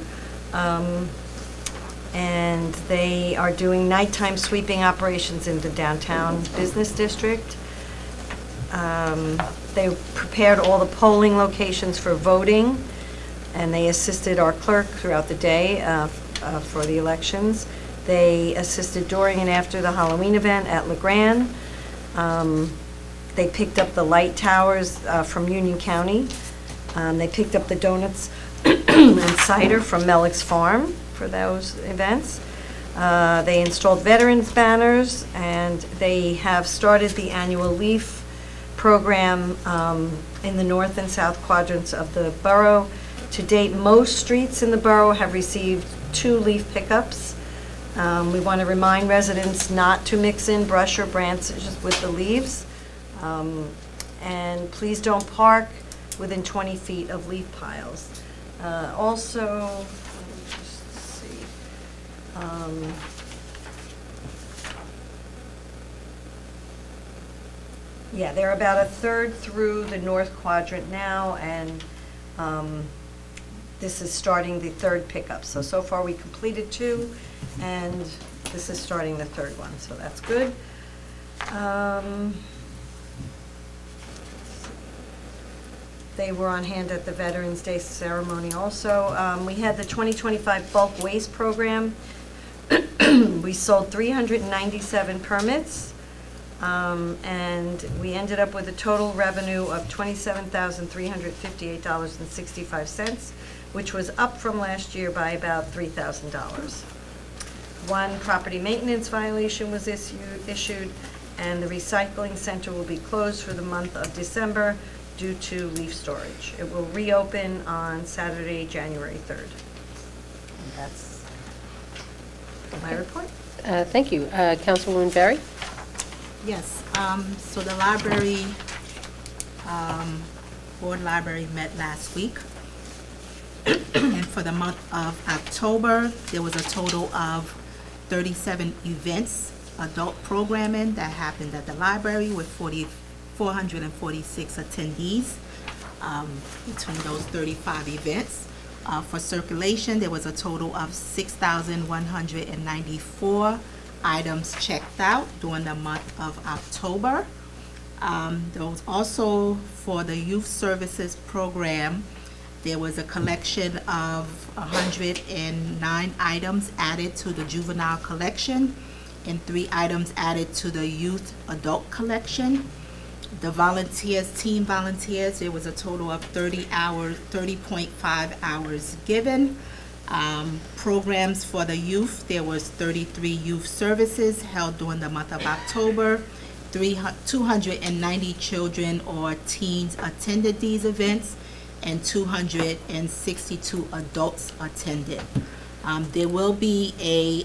And they are doing nighttime sweeping operations in the downtown business district. They prepared all the polling locations for voting, and they assisted our clerk throughout the day for the elections. They assisted during and after the Halloween event at LeGrand. They picked up the light towers from Union County. They picked up the donuts and cider from Mellick's Farm for those events. They installed veterans banners, and they have started the annual leaf program in the north and south quadrants of the borough. To date, most streets in the borough have received 2 leaf pickups. We want to remind residents not to mix in brush or branches with the leaves. And please don't park within 20 feet of leaf piles. Also, let me just see. Yeah, they're about a third through the north quadrant now, and this is starting the third pickup. So far we completed 2, and this is starting the third one, so that's good. They were on hand at the Veterans Day ceremony also. We had the 2025 bulk waste program. We sold 397 permits. And we ended up with a total revenue of $27,358.65, which was up from last year by about $3,000. One property maintenance violation was issued, and the recycling center will be closed for the month of December due to leaf storage. It will reopen on Saturday, January 3rd. And that's my report. Thank you. Councilwoman Berry? Yes, so the library, board library met last week. And for the month of October, there was a total of 37 events, adult programming that happened at the library with 446 attendees between those 35 events. For circulation, there was a total of 6,194 items checked out during the month of October. There was also, for the youth services program, there was a collection of 109 items added to the juvenile collection and 3 items added to the youth adult collection. The volunteers, team volunteers, there was a total of 30.5 hours given. Programs for the youth, there was 33 youth services held during the month of October. 290 children or teens attended these events, and 262 adults attended. There will be a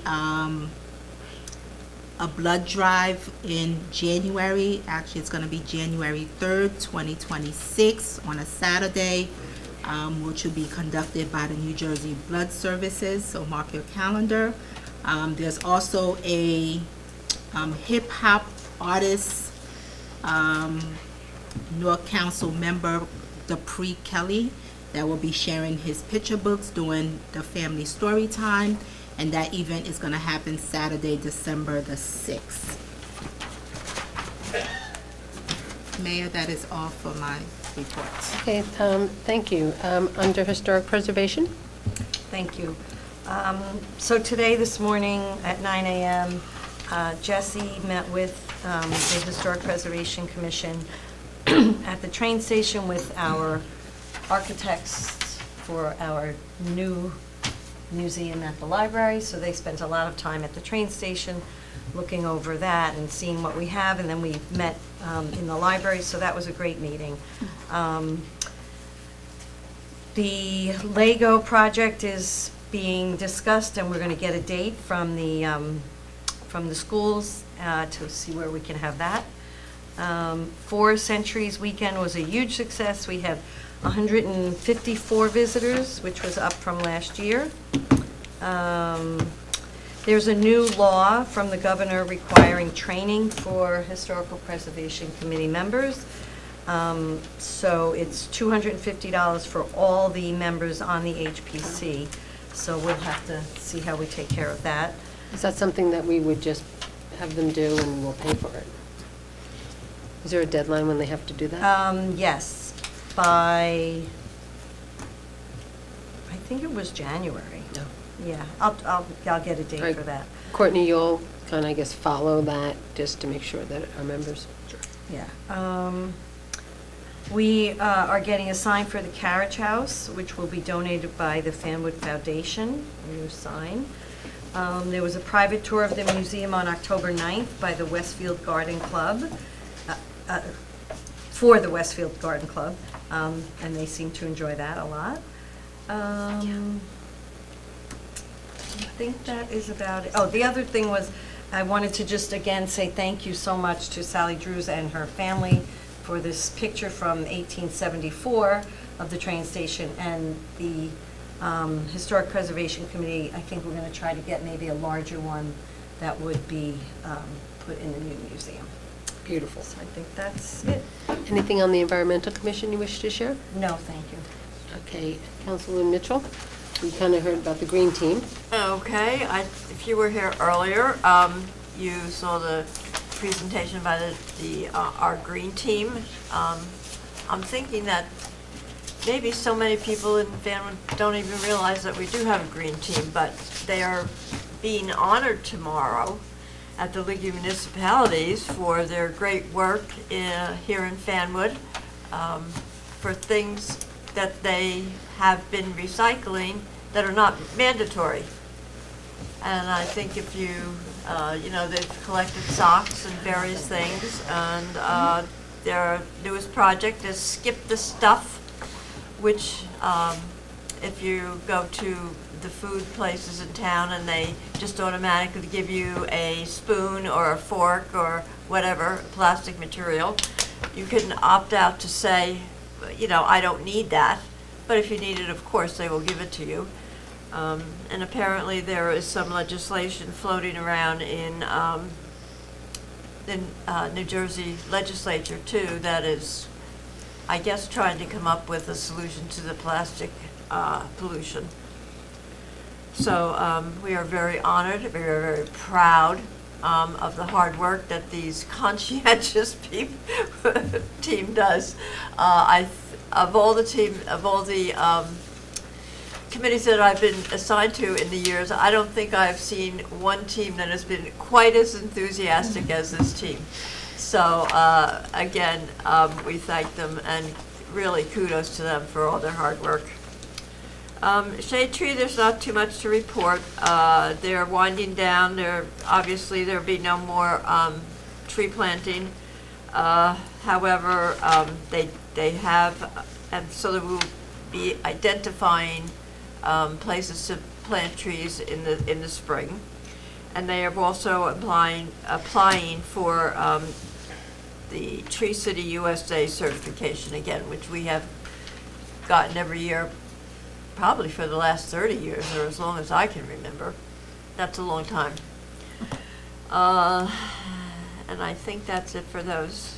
blood drive in January. Actually, it's going to be January 3rd, 2026, on a Saturday, which will be conducted by the New Jersey Blood Services, so mark your calendar. There's also a hip-hop artist, North Council member, Dupree Kelly, that will be sharing his picture books during the family story time. And that event is going to happen Saturday, December the 6th. Mayor, that is all for my reports. Okay, thank you. Under Historic Preservation? Thank you. So today, this morning at 9 a.m., Jesse met with the Historic Preservation Commission at the train station with our architects for our new museum at the library. So they spent a lot of time at the train station looking over that and seeing what we have, and then we met in the library, so that was a great meeting. The Lego project is being discussed, and we're going to get a date from the schools to see where we can have that. 4 Centuries Weekend was a huge success. We had 154 visitors, which was up from last year. There's a new law from the governor requiring training for Historical Preservation Committee members. So it's $250 for all the members on the HPC. So we'll have to see how we take care of that. Is that something that we would just have them do and we'll pay for it? Is there a deadline when they have to do that? Yes, by, I think it was January. No. Yeah, I'll get a date Right. for that. Courtney, you'll kind of, I guess, follow that just to make sure that our members. Yeah. We are getting a sign for the Carriage House, which will be donated by the Fanwood Foundation, a new sign. There was a private tour of the museum on October 9th by the Westfield Garden Club, for the Westfield Garden Club, and they seem to enjoy that a lot. I think that is about it. Oh, the other thing was, I wanted to just again say thank you so much to Sally Drews and her family for this picture from 1874 of the train station, and the Historic Preservation Committee. I think we're going to try to get maybe a larger one that would be put in the new museum. Beautiful. So I think that's it. Anything on the Environmental Commission you wish to share? No, thank you. Okay, Councilwoman Mitchell, we kind of heard about the green team. Okay, if you were here earlier, you saw the presentation by our green team. I'm thinking that maybe so many people in Fanwood don't even realize that we do have a green team, but they are being honored tomorrow at the League of Municipalities for their great work here in Fanwood, for things that they have been recycling that are not mandatory. And I think if you, they've collected socks and various things, and their newest project is Skip the Stuff, which if you go to the food places in town and they just automatically give you a spoon or a fork or whatever, plastic material, you can opt out to say, I don't need that. But if you need it, of course, they will give it to you. And apparently there is some legislation floating around in the New Jersey legislature too that is, I guess, trying to come up with a solution to the plastic pollution. So we are very honored, we are very proud of the hard work that these conscientious team does. Of all the committees that I've been assigned to in the years, I don't think I've seen one team that has been quite as enthusiastic as this team. So again, we thank them and really kudos to them for all their hard work. Shade Tree, there's not too much to report. They're winding down. Obviously there'll be no more tree planting. However, they have, and so they will be identifying places to plant trees in the spring. And they are also applying for the Tree City USA certification again, which we have gotten every year, probably for the last 30 years, or as long as I can remember. That's a long time. And I think that's it for those.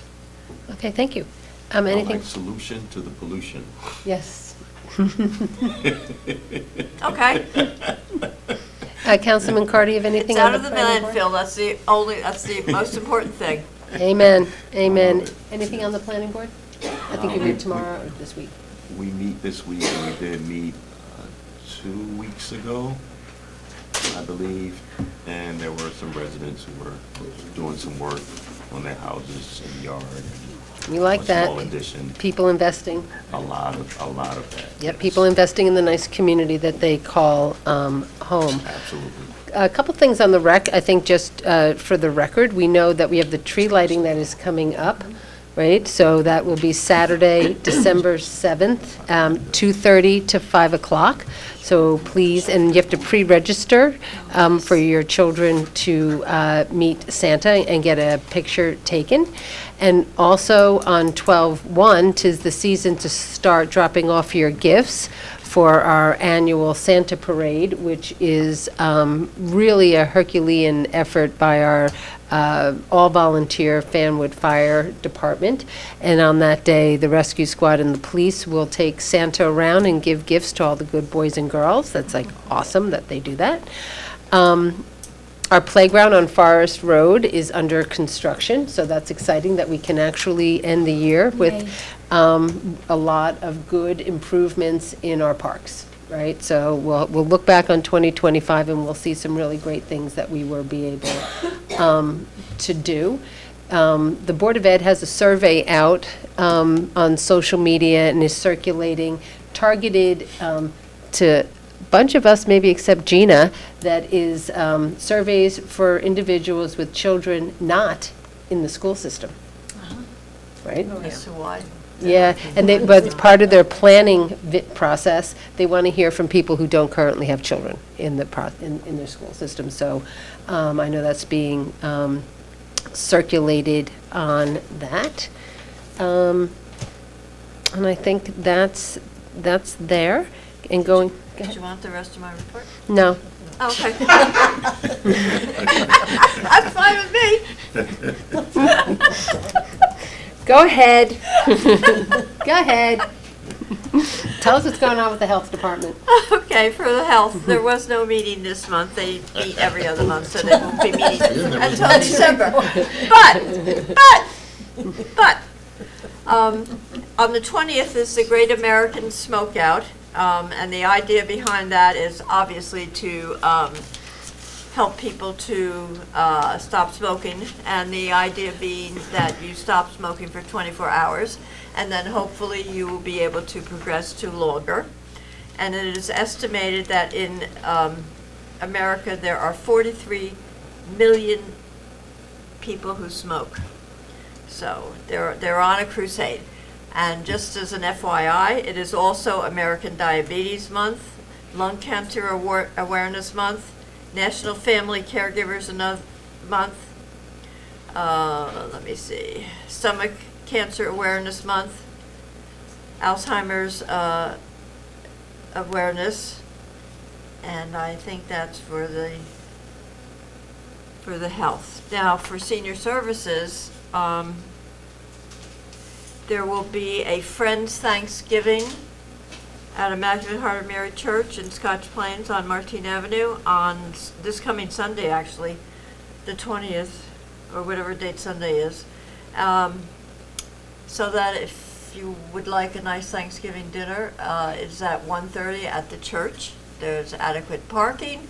Okay, thank you. Sound Anything? like solution to the pollution. Yes. Okay. Councilman Cardy, you have anything It's on out of the planning board? landfill, that's the most important thing. Amen, amen. Anything on the planning board? I think you meet tomorrow or this week. We meet this week, and we did meet 2 weeks ago, I believe, and there were some residents who were doing some work on their houses and yard. We like A that. small addition, People investing. a lot of that. Yep, yes. people investing in the nice community that they call home. Absolutely. A couple things on the rec, I think just for the record, we know that we have the tree lighting that is coming up, right? So that will be Saturday, December 7th, 2:30 to 5 o'clock. So please, and you have to pre-register for your children to meet Santa and get a picture taken. And also on 12/1, 'tis the season to start dropping off your gifts for our annual Santa Parade, which is really a Herculean effort by our all-volunteer Fanwood Fire Department. And on that day, the rescue squad and the police will take Santa around and give gifts to all the good boys and girls. That's like awesome that they do that. Our playground on Forest Road is under construction, so that's exciting that we can actually end the year with a lot of good improvements in our parks, right? So we'll look back on 2025 and we'll see some really great things that we will be able to do. The Board of Ed has a survey out on social media and is circulating, targeted to bunch of us, maybe except Gina, that is surveys for individuals with children not in the school system. Right? As to why. Yeah, and but part of their planning process, they want to hear from people who don't currently have children in in their school system. So I know that's being circulated on that. And I think that's there. And going. Do you want the rest of my report? No. Okay. That's fine with me. Go ahead. Go ahead. Tell us what's going on with the health department. Okay, for the health, there was no meeting this month. They meet every other month, so they won't be meeting until December. But, on the 20th is the Great American Smokeout. And the idea behind that is obviously to help people to stop smoking, and the idea being that you stop smoking for 24 hours, and then hopefully you will be able to progress to longer. And it is estimated that in America there are 43 million people who smoke. So they're on a crusade. And just as an FYI, it is also American Diabetes Month, Lung Cancer Awareness Month, National Family Caregivers Month, let me see, Stomach Cancer Awareness Month, Alzheimer's Awareness, and I think that's for the health. Now, for senior services, there will be a Friends Thanksgiving at Immaculate Heart of Mary Church in Scotch Plains on Martine Avenue on this coming Sunday, actually, the 20th, or whatever date Sunday is. So that if you would like a nice Thanksgiving dinner, it's at 1:30 at the church. There's adequate parking.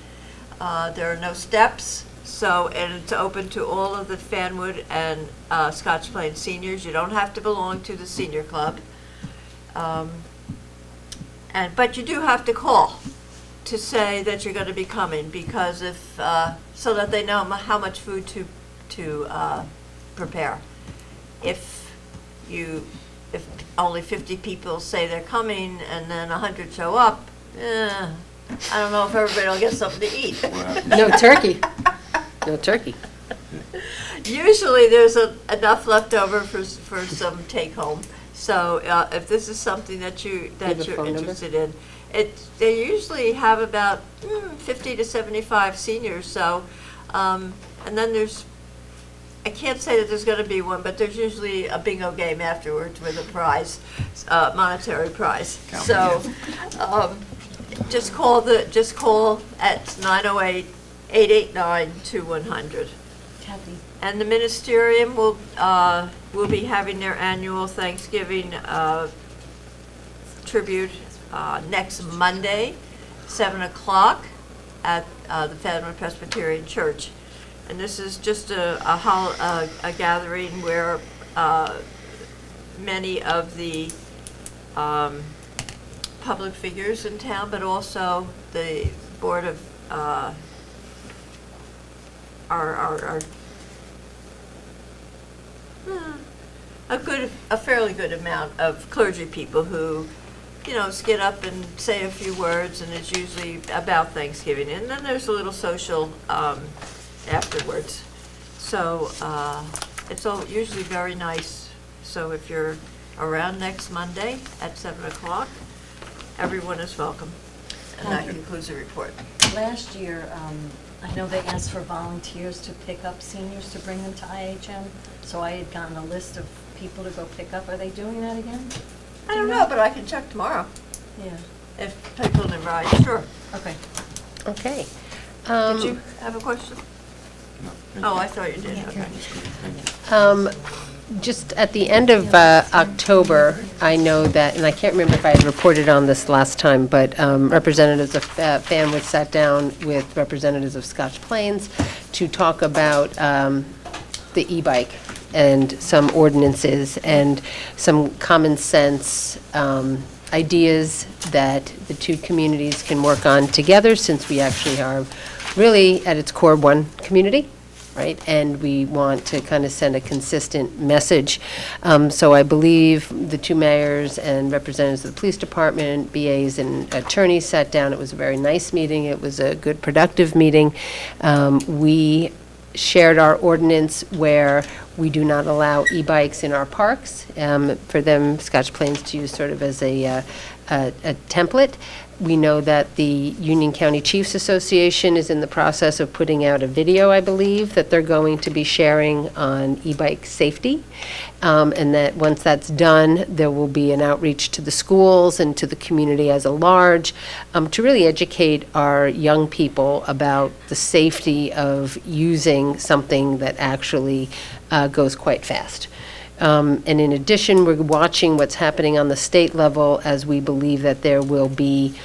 There are no steps. So, and it's open to all of the Fanwood and Scotch Plains seniors. You don't have to belong to the senior club. But you do have to call to say that you're going to be coming, because if, so that they know how much food to prepare. If only 50 people say they're coming and then 100 show up, I don't know if everybody will get something to eat. No turkey. No turkey. Usually, there's enough left over for some take-home. So if this is something that have a you're phone number? interested in, they usually have about 50 to 75 seniors. So, and then I can't say that there's going to be one, but there's usually a bingo game afterwards with a prize, monetary prize. So, just call at 908-889-2100. Kathy. And the ministerium will be having their annual Thanksgiving tribute next Monday, 7 o'clock at the Fanwood Presbyterian Church. And this is just a gathering where many of the public figures in town, but also the board of are a fairly good amount of clergy people who, get up and say a few words, and it's usually about Thanksgiving. And then there's a little social afterwards. So it's all usually very nice. So if you're around next Monday at 7 o'clock, everyone is welcome. And that concludes the report. Last year, I know they asked for volunteers to pick up seniors to bring them to IHM, so I had gotten a list of people to go pick up. Are they doing that again? I don't know, but I can check tomorrow Yeah. if people didn't ride. Sure. Okay. Okay. Did you have a question? No, thank Oh, you. I thought you did. Okay. Thank you. Just at the end of October, I know that, and I can't remember if I had reported on this last time, but representatives of Fanwood sat down with representatives of Scotch Plains to talk about the e-bike and some ordinances and some common sense ideas that the two communities can work on together, since we actually are really, at its core, one community. Right, and we want to kind of send a consistent message. So I believe the two mayors and representatives of the police department, BAs and attorneys sat down. It was a very nice meeting. It was a good, productive meeting. We shared our ordinance where we do not allow e-bikes in our parks, for them, Scotch Plains, to use sort of as a template. We know that the Union County Chiefs Association is in the process of putting out a video, I believe, that they're going to be sharing on e-bike safety. And that once that's done, there will be an outreach to the schools and to the community as a large, to really educate our young people about the safety of using something that actually goes quite fast. And in addition, we're watching what's happening on the state level, as we believe that there will be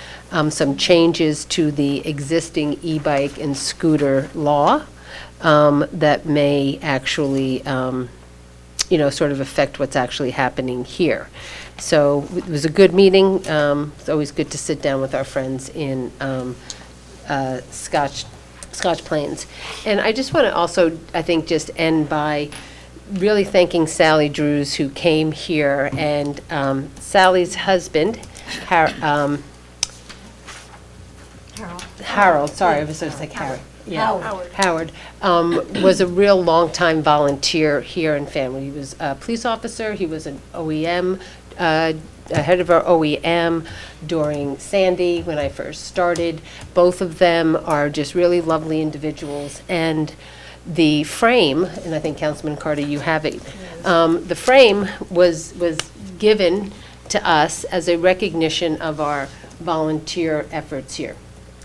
some changes to the existing e-bike and scooter law that may actually, sort of affect what's actually happening here. So it was a good meeting. It's always good to sit down with our friends in Scotch Plains. And I just want to also, I think, just end by really thanking Sally Drews, who came here, and Sally's husband, Harold, sorry, I was supposed to say Harry. Yeah, Howard, was a real long-time volunteer here in Fanwood. He was a police officer, he was an OEM, head of our OEM during Sandy when I first started. Both of them are just really lovely individuals, and the frame, and I think Councilman Carter, you have it, the frame was given to us as a recognition of our volunteer efforts here,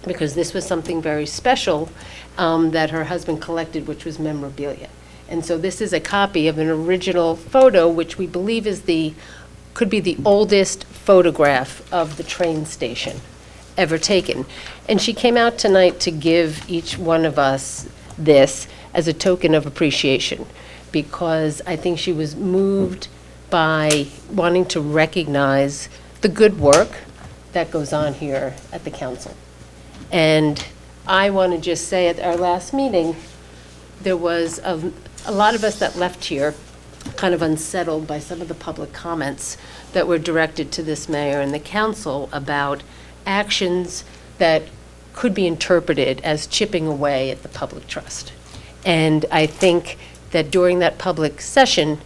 because this was something very special that her husband collected, which was memorabilia. And so this is a copy of an original photo, which we believe could be the oldest photograph of the train station ever taken. And she came out tonight to give each one of us this as a token of appreciation, because I think she was moved by wanting to recognize the good work that goes on here at the council. And I want to just say, at our last meeting, there was a lot of us that left here kind of unsettled by some of the public comments that were directed to this mayor and the council about actions that could be interpreted as chipping away at the public trust. And I think that during that public session,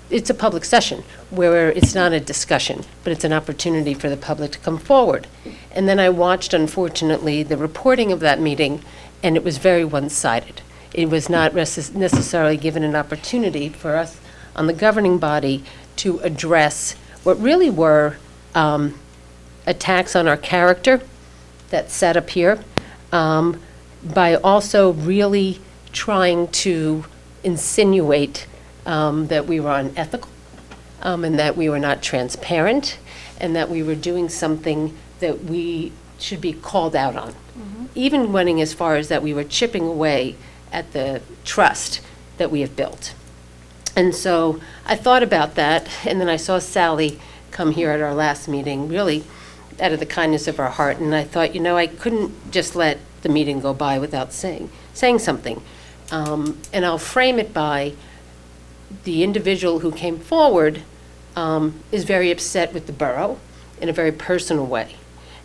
it's a public session where it's not a discussion, but it's an opportunity for the public to come forward. And then I watched, unfortunately, the reporting of that meeting, and it was very one-sided. It was not necessarily given an opportunity for us on the governing body to address what really were attacks on our character that sat up here, by also really trying to insinuate that we were unethical, and that we were not transparent, and that we were doing something that we should be called out on. Even running as far as that we were chipping away at the trust that we have built. And so I thought about that, and then I saw Sally come here at our last meeting, really out of the kindness of our heart, and I thought, I couldn't just let the meeting go by without saying something. And I'll frame it by the individual who came forward is very upset with the borough in a very personal way,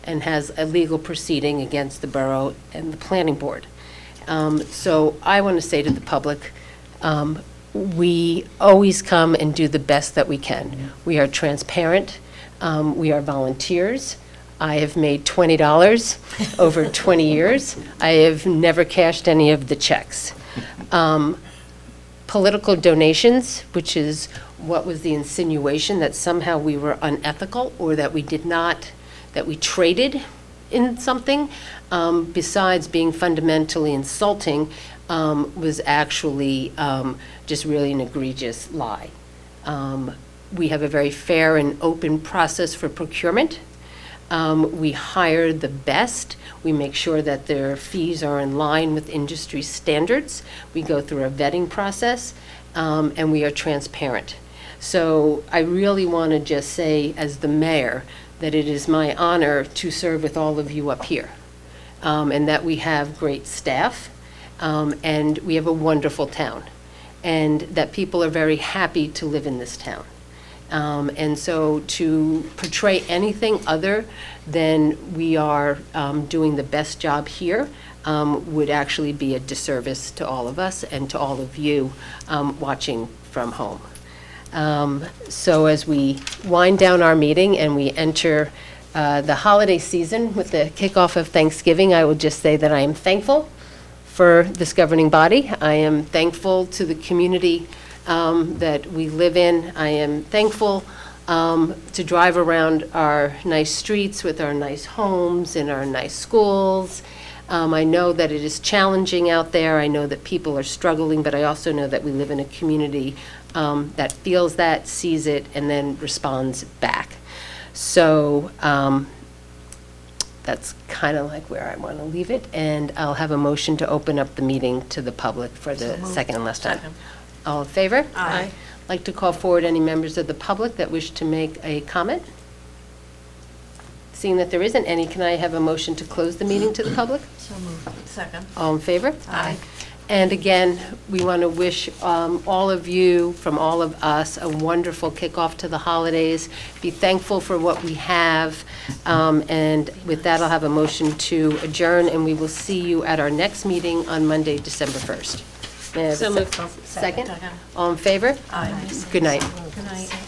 and has a legal proceeding against the borough and the planning board. So I want to say to the public, we always come and do the best that we can. We are transparent. We are volunteers. I have made $20 over 20 years. I have never cashed any of the checks. Political donations, which is what was the insinuation that somehow we were unethical, or that we did not, that we traded in something, besides being fundamentally insulting, was actually just really an egregious lie. We have a very fair and open process for procurement. We hire the best. We make sure that their fees are in line with industry standards. We go through a vetting process, and we are transparent. So I really want to just say, as the mayor, that it is my honor to serve with all of you up here, and that we have great staff, and we have a wonderful town, and that people are very happy to live in this town. And so to portray anything other than we are doing the best job here would actually be a disservice to all of us and to all of you watching from home. So as we wind down our meeting and we enter the holiday season with the kickoff of Thanksgiving, I will just say that I am thankful for this governing body. I am thankful to the community that we live in. I am thankful to drive around our nice streets with our nice homes and our nice schools. I know that it is challenging out there. I know that people are struggling, but I also know that we live in a community that feels that, sees it, and then responds back. So that's kind of like where I want to leave it, and I'll have a motion to open up the meeting to the public for the second and last time. All in favor? Aye. I'd like to call forward any members of the public that wish to make a comment. Seeing that there isn't any, can I have a motion to close the meeting to the public? So moved. Second. All in favor? Aye. And again, we want to wish all of you, from all of us, a wonderful kickoff to the holidays. Be thankful for what we have. And with that, I'll have a motion to adjourn, and we will see you at our next meeting on Monday, December 1st. May I have a So moved. Second? Second. All in favor? Aye. Good night. Good night.